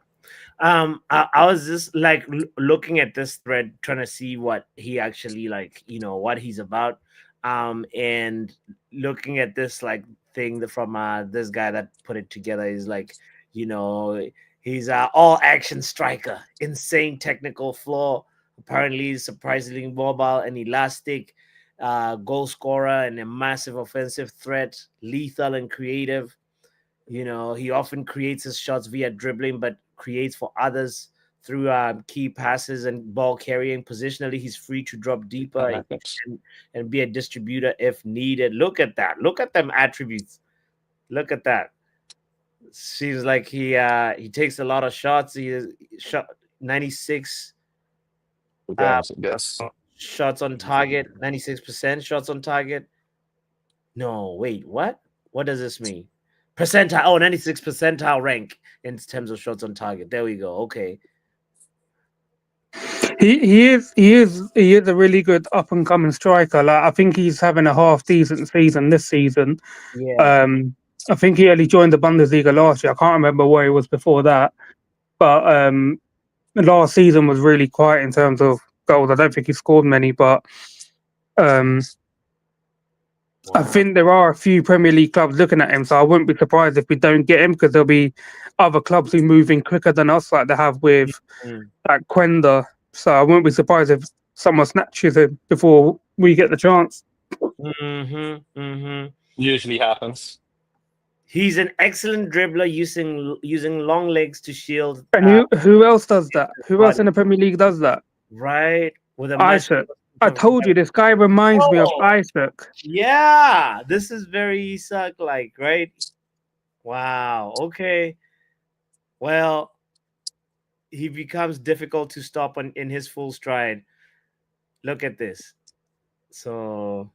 I was just like looking at this thread, trying to see what he actually like, what he's about. And looking at this like thing from this guy that put it together is like, you know, he's all action striker, insane technical flaw. Apparently, he's surprisingly mobile and elastic, goal scorer and a massive offensive threat, lethal and creative. He often creates his shots via dribbling, but creates for others through key passes and ball carrying. Positionally, he's free to drop deeper and be a distributor if needed. Look at that. Look at them attributes. Look at that. Seems like he takes a lot of shots. He is shot 96 Yes. shots on target, 96% shots on target. No, wait, what? What does this mean? Percentile. Oh, 96 percentile rank in terms of shots on target. There we go. Okay. He is a really good up and coming striker. Like I think he's having a half decent season this season. Yeah. I think he only joined the Bundesliga last year. I can't remember where he was before that, but the last season was really quiet in terms of goals. I don't think he scored many, but um, I Wow. think there are a few Premier League clubs looking at him. So I wouldn't be surprised if we don't get him because there'll be other clubs who move in quicker than us, like they have with Mm. like Quenda. So I wouldn't be surprised if someone snatches him before we get the chance. Mm-hmm. Mm-hmm. Usually happens. He's an excellent dribbler using long legs to shield And who else does that? Who else body, in the Premier League does that? right? With a much Isaac. I told you this guy reminds me of Oh, Isaac. yeah. This is very Isak like, right? Wow. Okay. Well, he becomes difficult to stop in his full stride. Look at this. So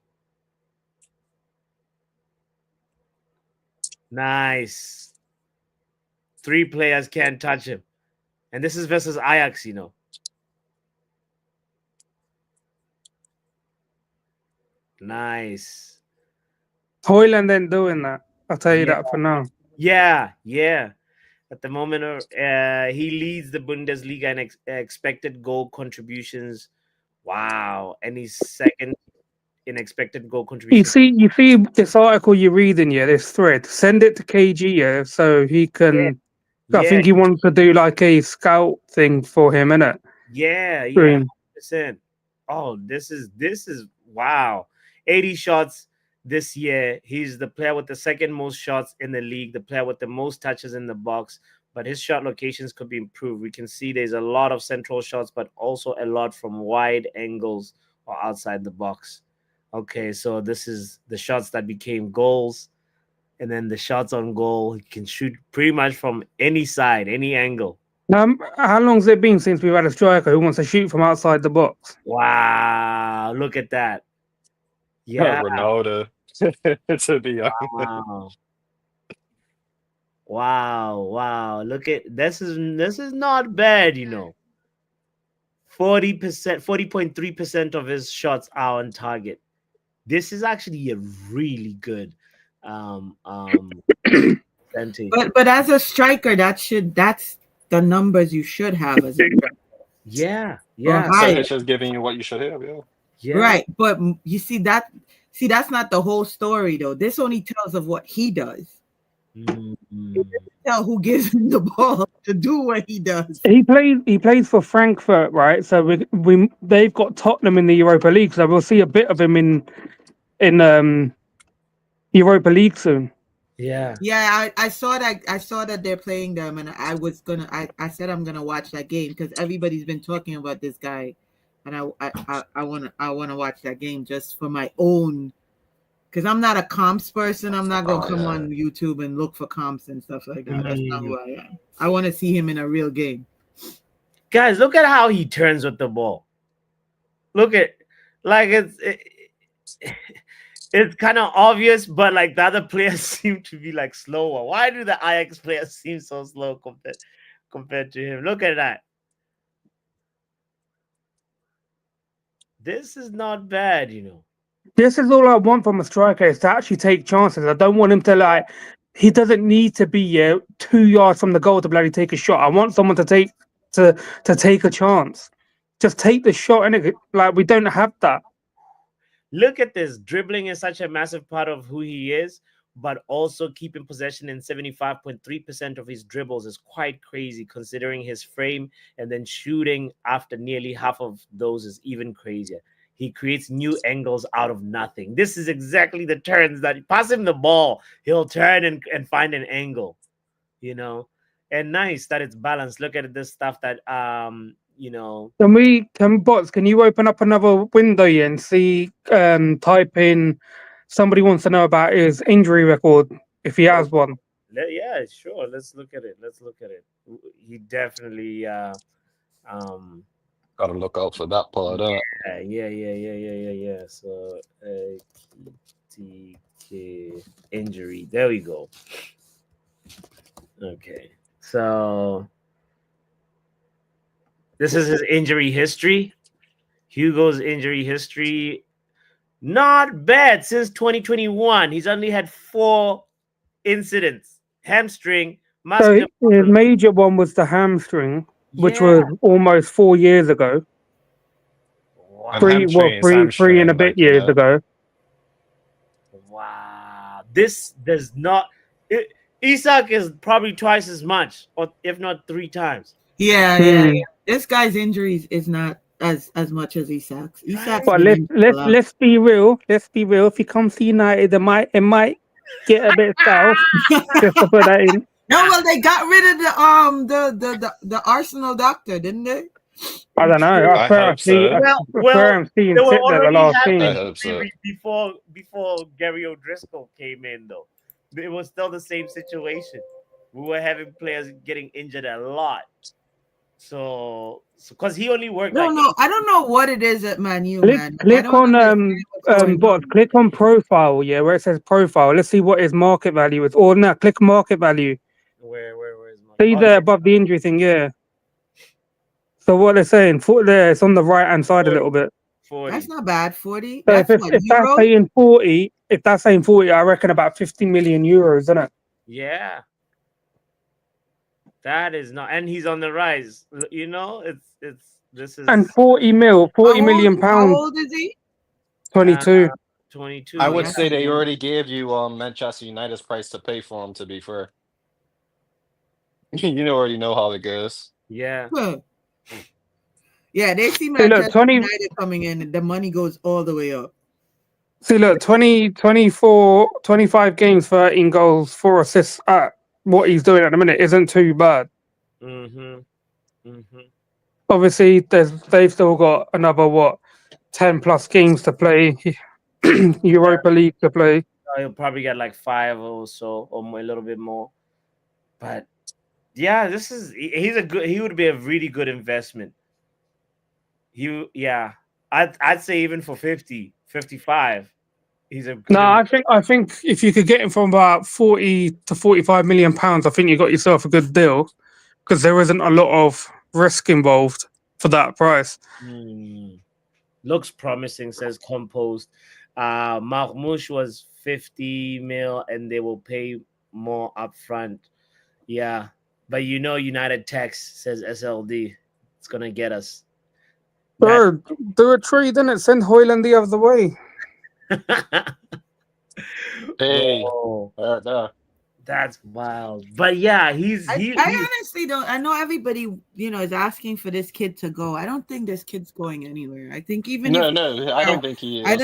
nice. 3 players can't touch him. And this is versus Ajax. Nice. Hoyland ain't doing that. I'll tell you Yeah. that for now. Yeah. Yeah. At the moment, he leads the Bundesliga in expected goal contributions. Wow. And he's second in expected goal contributions. You see this article you're reading, yeah, this thread. Send it to KG, yeah, so he Yeah. can. I Yeah. think he wants to do like a scout thing for him, innit? Yeah. Yeah. Green. 100%. Oh, this is wow. 80 shots this year. He's the player with the second most shots in the league, the player with the most touches in the box. But his shot locations could be improved. We can see there's a lot of central shots, but also a lot from wide angles or outside the box. Okay, so this is the shots that became goals, and then the shots on goal. He can shoot pretty much from any side, any angle. How long's it been since we've had a striker who wants to shoot from outside the box? Wow, look at that. Yeah, Ronaldo. To be honest. wow. Wow. Look at this is not bad, 40%, 40.3% of his shots are on target. This is actually a really good percentage. But as a striker, that's the numbers you should have as a Yeah, or yeah, So higher. it's just giving you what you should have, yeah. yeah. Right. But you see that's not the whole story though. This only tells of what he does. Mm. Tell who gives him the ball to do what he does. He plays for Frankfurt, right? So they've got Tottenham in the Europa League, so we'll see a bit of him in Europa League soon. Yeah. Yeah, I saw that they're playing them, and I said I'm gonna watch that game because everybody's been talking about this guy, and I wanna watch that game just for my own, because I'm not a comps person. I'm not gonna come on YouTube and look for comps and stuff like that. That's not who I am. I want to see him in a real game. Guys, look at how he turns with the ball. Look at like it's kind of obvious, but like the other players seem to be like slower. Why do the Ajax players seem so slow compared to him? Look at that. This is not bad. This is all I want from a striker is to actually take chances. I don't want him to like he doesn't need to be 2 yards from the goal to bloody take a shot. I want someone to take a chance. Just take the shot, and like we don't have that. Look at this. Dribbling is such a massive part of who he is, but also keeping possession in 75.3% of his dribbles is quite crazy considering his frame, and then shooting after nearly half of those is even crazier. He creates new angles out of nothing. This is exactly the turns that pass him the ball. He'll turn and find an angle, you know, and nice that it's balanced. Look at this stuff that, Can you open up another window here and see, type in, somebody wants to know about his injury record, if he has one. yeah, sure. Let's look at it. He definitely, Gotta look out for that part. yeah. So, TK injury. There we go. Okay. So, this is his injury history. Hugo's injury history. Not bad since 2021. He's only had 4 incidents. Hamstring, So muscular his problem. major one was the hamstring, which Yeah. was almost 4 years ago. Wow. And hamstring is Three and a hamstring, bit like, you years know. ago. Wow. This does not. Isak is probably twice as much, or if not 3 times. Yeah. This guy's injuries is not as much as Isak's. Isak's But been injured a lot. let's be real. If he comes to United, it might get a bit south. Just to put that in. No, well, they got rid of the Arsenal doctor, didn't they? I don't know. I hope so. Well, seeing they were sit there the already last I having game. hope so. before Gary O'Driscoll came in, though. It was still the same situation. We were having players getting injured a lot. So because he only worked. No, I don't know what it is at Man U, man. I Click don't on understand what's going bots. on. Click on profile. Where it says profile. Let's see what his market value is. Or no, click market value. Where is my? See there above the injury thing. Yeah. So what they're saying, there, it's on the right hand side a little bit. 40. That's not bad. 40. So That's if what, that's euros? saying 40, I reckon about 50 million euros, isn't it? Yeah. That is not, and he's on the rise. You know, this is And 40 million How pounds, old is he? 22. 22. I would yeah. say they already gave you Manchester United's price to pay for him, to be fair. You already know how it goes. Yeah. Huh. Yeah, they see See, look, Manchester United coming in, and the money goes all the way up. See, look, 24, 25 games, 13 goals, 4 assists at what he's doing at the minute isn't too bad. Obviously, they've still got another, 10 plus games to play, Europa League to play. He'll probably get like 5 or so, or a little bit more. But yeah, he would be a really good investment. I'd say even for 50, 55, he's a good. No, I think if you could get him from about 40 to 45 million pounds, I think you got yourself a good deal, because there isn't a lot of risk involved for that price. Looks promising, says Compost. Marmoush was 50 mil, and they will pay more upfront. Yeah, but United Tax, says SLD. It's gonna get us. Bro, do a trade, didn't it? Send Hoyland the other way. Hey, that's wild. But yeah, I honestly don't. I know everybody, is asking for this kid to go. I don't think this kid's going anywhere. I think even I don't think he is. I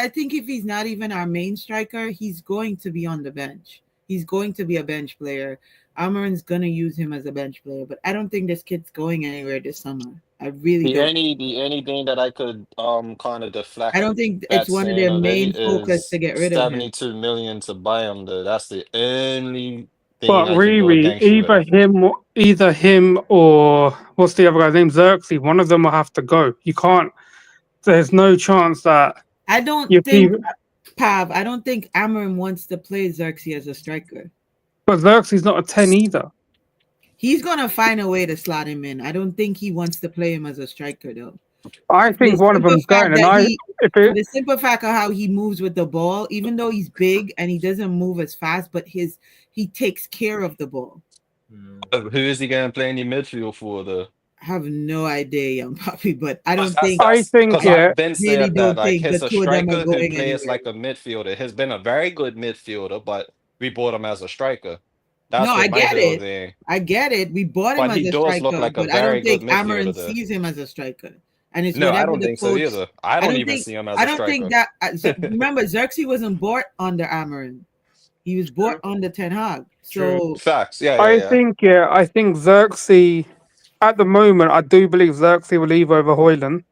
think if he's not even our main striker, he's going to be on the bench. He's going to be a bench player. Amorim's gonna use him as a bench player, but I don't think this kid's going anywhere this summer. I really don't. The anything that I could kind of deflect. I don't think it's one of their main focus to get rid of him. 72 million to buy him, though. That's the only thing. But I really, either him or what's the other guy's name? Xerxes. One of them will have to go. You can't. There's no chance that. I don't think Amorim wants to play Xerxes as a striker. But Xerxes not a 10 either. He's gonna find a way to slot him in. I don't think he wants to play him as a striker, though. I think one of them's going, and if For it, the simple fact of how he moves with the ball, even though he's big and he doesn't move as fast, but he takes care of the ball. Who is he going to play in the midfield for, though? I have no idea, young puppy, but I don't That's think I think, because yeah, I've been really said that don't like think the he's a two of them are striker who going plays anywhere. like a midfielder. He's been a very good midfielder, but we bought him as a striker. No, That's I what my get whole it. thing. I get it. We bought him But as he a does look striker, like a but I very don't good think midfielder, Amarin though. sees him as a striker. And it's No, I whatever don't the think so coach. either. I don't even see him as I a don't think striker. that. Remember, Xerxes wasn't bought under Amarin. He was bought under Ten Hag. True. So Facts. Yeah, yeah, I yeah. think, Xerxes. At the moment, I do believe Xerxes will leave over Hoyland,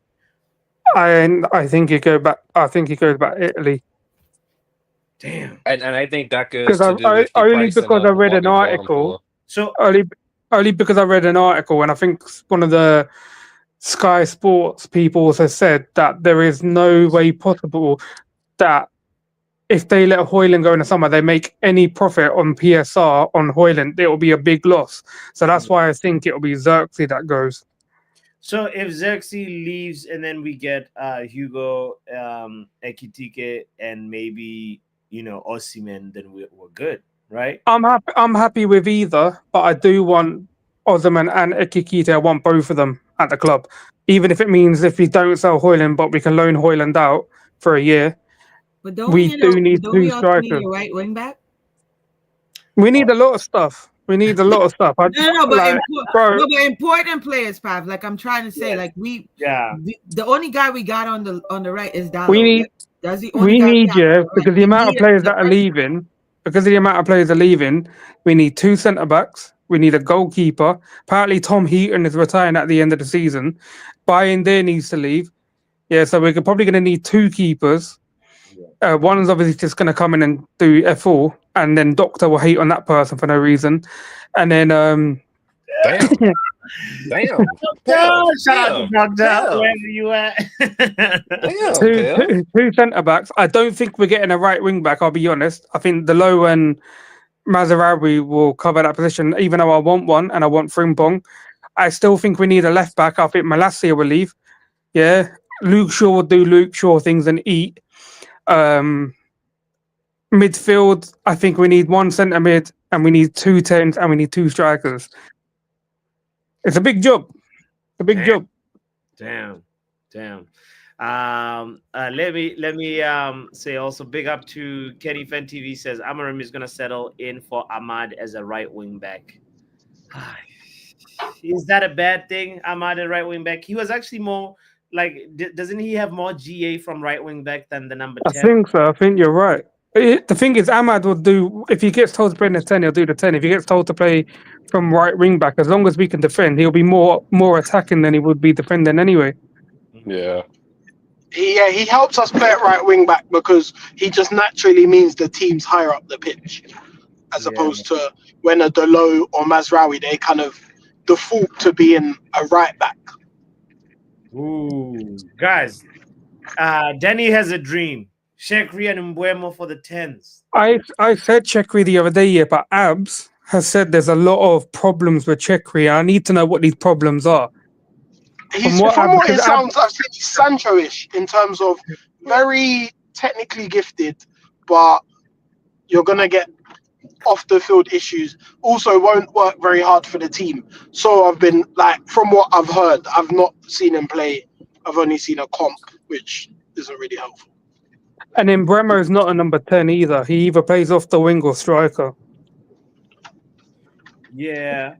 and I think he go back. I think he goes back Italy Damn. And I think that goes because to do I with the only pricing because I of read what an we bought him article. for. So Only because I read an article, and I think one of the Sky Sports people also said that there is no way possible that if they let Hoyland go in the summer, they make any profit on PSR on Hoyland, it will be a big loss. So that's why I think it will be Xerxes that goes. So if Xerxes leaves and then we get Hugo, Ekitike, and maybe Osimhen, then we're good, right? I'm happy with either, but I do want Osman and Ekikite. I want both of them at the club, even if it means if we don't sell Hoyland, but we can loan Hoyland out for a year. but We do need don't two we also need strikers. a right wing back? We need a lot of stuff. We need a lot of stuff. No, Bro, but important players, Pav. Like I'm trying to say, Yes. like Yeah. the only guy we got on the right is Dallo. we need That's the only we guy we need have on you the right. because the We amount of need players the that are person. leaving. Because of the amount of players that are leaving, we need two centre backs. We need a goalkeeper. Apparently, Tom Heaton is retiring at the end of the season. Bayern there needs to leave. Yeah, so we're probably going to need two keepers. One's obviously just going to come in and do F4, and then Doctor will hate on that person for no reason. And then Damn. Damn. No, Damn. shout out to Damn. Doctor, Damn. wherever you at. Damn, Kev. two centre backs. I don't think we're getting a right wing back. I'll be honest. I think Delo and Mazarawi will cover that position, even though I want one and I want Frimpong. I still think we need a left back. I think Malacia will leave. Yeah. Luke Shaw will do Luke Shaw things and eat. Midfield, I think we need one centre mid and we need two tens and we need two strikers. It's a big job. A big job. Damn. Let me say also big up to Kenny Fen TV says Amorim is gonna settle in for Ahmad as a right wing back. Is that a bad thing? Ahmad a right wing back. He was actually more like doesn't he have more GA from right wing back than the number I 10? think so. I think you're right. The thing is, Ahmad will do, if he gets told to play in the 10, he'll do the 10. If he gets told to play from right wing back, as long as we can defend, he'll be more attacking than he would be defending anyway. Yeah. He helps us play at right wing back because he just naturally means the team's higher up the pitch, as opposed to when a Delo or Mazraoui, they kind of default to being a right back. Ooh, guys, Danny has a dream. Shekri and Mbuemo for the 10s. I said Chekri the other day, but Abs has said there's a lot of problems with Chekri. I need to know what these problems are. From what it sounds, I've seen he's Sancho-ish in terms of very technically gifted, but you're gonna get off the field issues. Also, won't work very hard for the team. So I've been like, from what I've heard, I've not seen him play. I've only seen a comp, which isn't really helpful. And then Bremer is not a number 10 either. He either plays off the wing or striker. Yeah.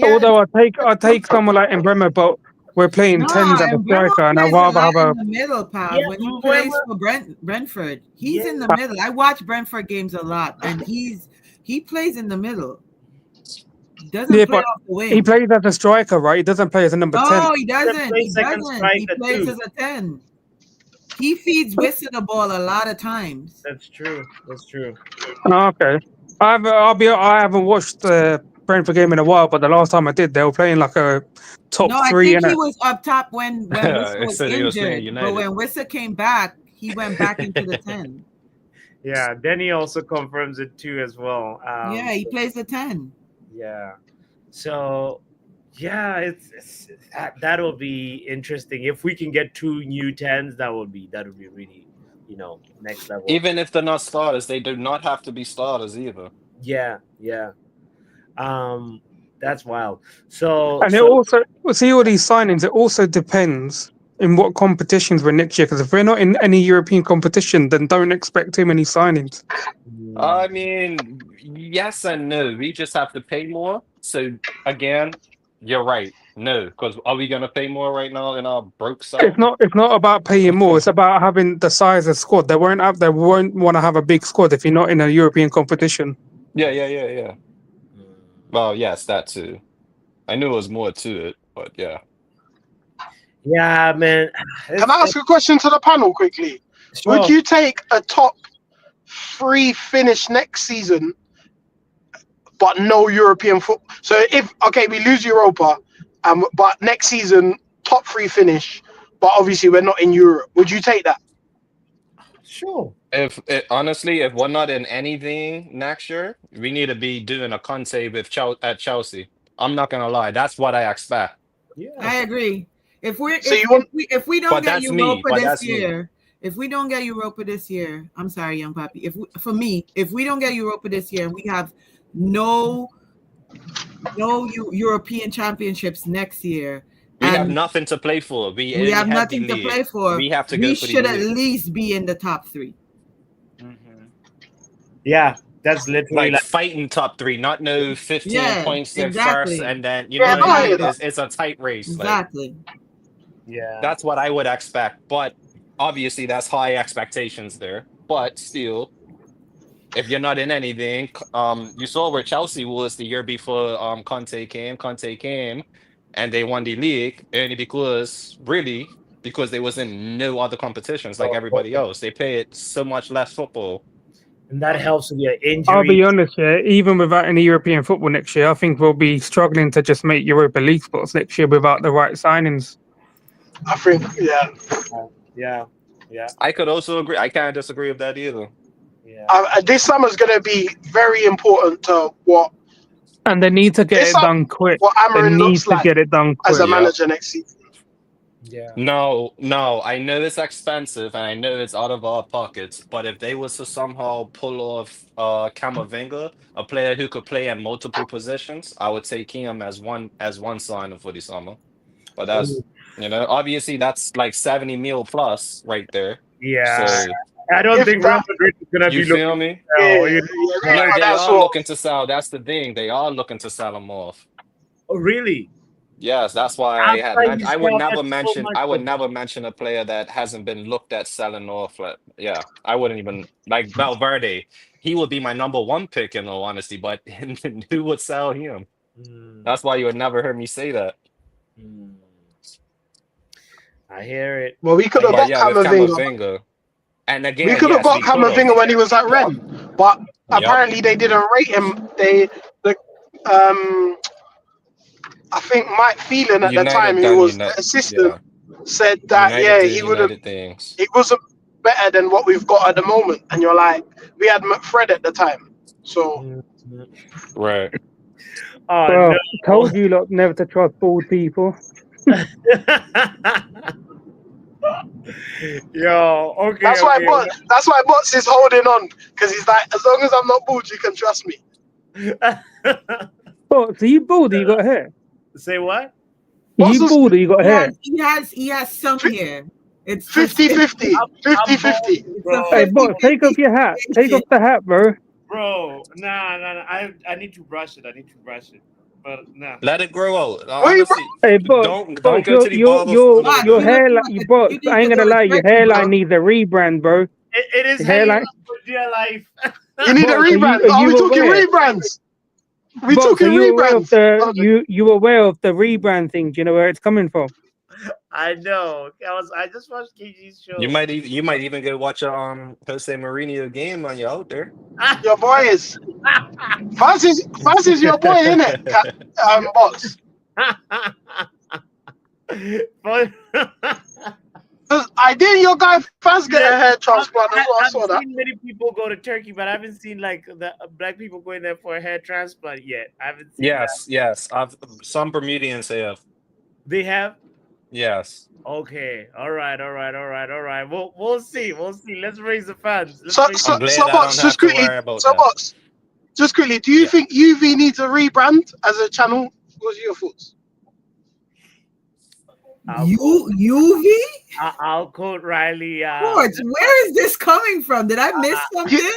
Although I take someone like Bremer, but we're playing 10s at the striker, and I'd rather have a. In the middle, Pav. Yeah, when he plays for Brentford, he's in the middle. I watch Brentford games a lot, and he plays in the middle. He doesn't play off the wing. He plays as a striker, right? He doesn't play as a number 10. No, he doesn't. He plays as a 10. He feeds Wissa the ball a lot of times. That's true. Oh, okay. I haven't watched the Brentford game in a while, but the last time I did, they were playing like a top three. I think he was up top when Wissa was injured. But when Wissa came back, he went back into the 10. Yeah, Denny also confirms it too as well. He plays the 10. Yeah. So Yeah, it's that'll be interesting if we can get 2 new 10s. That would be really, next level. Even if they're not starters, they do not have to be starters either. Yeah, yeah. Um, that's wild. So And it so also, see all these signings, it also depends in what competitions we're next year. Because if we're not in any European competition, then don't expect too many signings. I mean, yes and no. We just have to pay more. So again, you're right. No, because are we gonna pay more right now in our broke self? It's not about paying more. It's about having the size of squad. They won't want to have a big squad if you're not in a European competition. Yeah. Well, yes, that too. I knew there was more to it, but yeah. yeah, man. Can I ask a question to the panel quickly? Would Sure. you take a top 3 finish next season, but no European football? So if we lose Europa, but next season top 3 finish, but obviously we're not in Europe. Would you take that? Sure. Honestly, if we're not in anything next year, we need to be doing a Conte with at Chelsea. I'm not gonna lie, that's what I expect. Yeah. I agree. If we're So you want? if we don't But get that's me. Europa But this that's me. year, if we don't get Europa this year, I'm sorry, young papi. If we don't get Europa this year, and we have no European championships next year, We have and nothing to play for. We we only have have the nothing to league. play for, We have to we go for the should at league. least be in the top 3. Yeah, that's literally Like fighting top 3, not no 15 Yeah, points in first, exactly. and then Yeah, what no, I I hear mean? that. It's a tight race. Like Exactly. yeah. that's what I would expect. But obviously, that's high expectations there. But still, if you're not in anything, you saw where Chelsea was the year before Conte came. Conte came, and they won the league only because they was in no other competitions like everybody else. They played so much less football. And that helps with your I'll injuries. be honest, yeah. Even without any European football next year, I think we'll be struggling to just make Europa League spots next year without the right signings. I think, yeah. Yeah, yeah, I could also agree. I can't disagree with that either. yeah. This summer's going to be very important to what And they need to get this it summer, done quick. what They Amorim need looks to like get it done as a quick. Yeah. manager next season. Yeah. No. I know it's expensive and I know it's out of our pockets, but if they was to somehow pull off Camavinga, a player who could play in multiple positions, I would take him as one signing for the summer. But that's obviously that's like 70 mil plus right there. Yeah. So I don't If think Real that, Madrid is gonna you be looking feel me? yeah, to sell. they No, are they that are sort. looking to sell. That's the thing. They are looking to sell him off. Oh, really? Yes, that's why I had After you I would sell never that so mention much I would of never mention a player that hasn't been looked at selling off. Like, yeah, I wouldn't even like Valverde. He would be my number 1 pick in all honesty, but who would sell him? Mm, That's why you would never hear me say that. mm. I hear it. Well, we could have But got yeah, with Camavinga. Camavinga. And We again, could have yes, got we could have. Camavinga when he was at Rennes, but Yep. apparently they didn't rate him. I think Mike Phelan at the time, United who done was the United. assistant, Yeah. said that United do he would have. United things. He wasn't better than what we've got at the moment. And you're like, we had McFred at the time, so Mm. Right. Oh Well, no. told you lot never to trust bald people. Yo, okay. that's why Bots is holding on, because he's like, as long as I'm not bald, you can trust me. Oh, so you bald or you got hair? Say what? Bots You is bald or you got hair? He has some here. It's 50-50. I'm 50-50. bald, It's bro. a Hey, boss, take off your hat. Take off the hat, bro. Bro, nah. I need to brush it. But nah. Let it grow out. Wait, Honestly, Hey, boss, don't boss, go to the barber. your you hairline, need to- boss. you need I ain't to gonna do a lie, your stretching, hairline bro. needs a rebrand, bro. It is Your hanging hairline, on for dear life. You need a boss, rebrand. are Are we you talking aware? rebrands? We Boss, are talking you aware of rebrands? you aware of the rebrand thing? Do you know where it's coming from? I know. I just watched KG's show. You might even go watch a Jose Mourinho game when you're out there. Your boy is Fancy's your boy, innit? Bots. But I I did your guy Faz get a hair transplant as well. I I've saw that. seen many people go to Turkey, but I haven't seen like the black people going there for a hair transplant yet. I haven't seen that. Yes. Some Bermudians have. They have. Yes. Okay. All right. We'll see. Let's raise the funds. So, I'm glad I Bots, don't have to worry about that. Bots, just quickly, do you Yeah. think UV needs a rebrand as a channel? What's your thoughts? UV? I'll quote Riley. Court, where is this coming from? Did I miss something?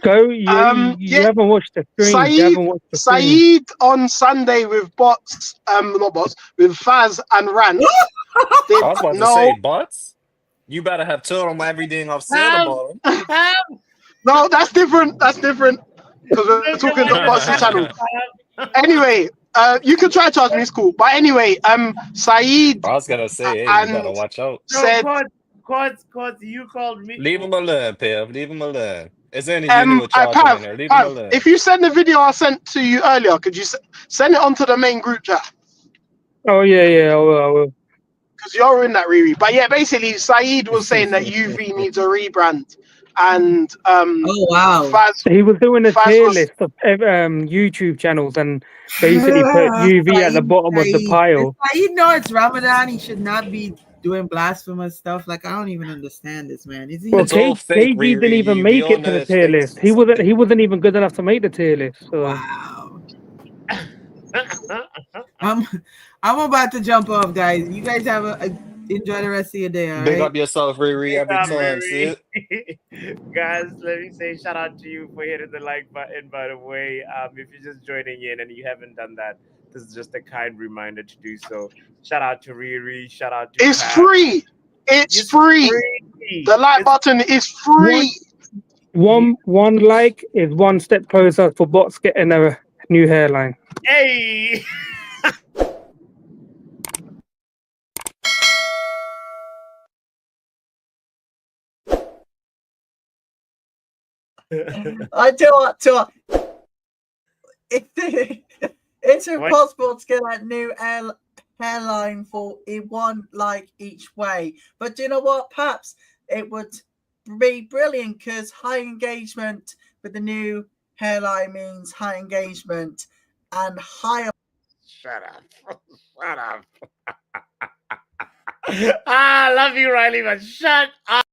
You haven't watched the stream. You haven't watched the stream. Saeed on Sunday with Bots, not Bots, with Faz and Rant. I was about to say, Butts, you better have told them everything I've said about them. No, that's different. Because we're talking the Bots channel. Anyway, you can try to charge me, it's cool. But anyway, Saeed I was gonna say, hey, you better watch out. said, Court, you called me. Leave him alone, Piv. Leave him alone. Is there any video charging in there? Leave him alone. if you send the video I sent to you earlier, could you send it onto the main group chat? Oh yeah, I will. Because you're in that Riri. But yeah, basically, Saeed was saying that UV needs a rebrand. And Oh wow. He was doing a tier list of YouTube channels and basically put UV at the bottom of the pile. You know it's Ramadan. He should not be doing blasphemous stuff. Like I don't even understand this, man. Is he? Well, It's all fake, KG didn't even Riri. make We all it to know the it's tier fake. list. He wasn't even good enough to make the tier list. So. Wow. I'm about to jump off, guys. You guys have enjoy the rest of your day. All Big right? up yourself, Riri, every time. See it? Guys, let me say shout out to you for hitting the like button. By the way, if you're just joining in and you haven't done that, this is just a kind reminder to do so. Shout out to Riri. Shout out to it's Pat. free. It's free. The like button is free. One like is one step closer for Bots getting a new hairline. Hey. I tell what, it's impossible to get that new hairline for one like each way. But do you know what? Perhaps it would be brilliant because high engagement with the new hairline means high engagement and higher. Shut up. I love you, Riley, but shut up.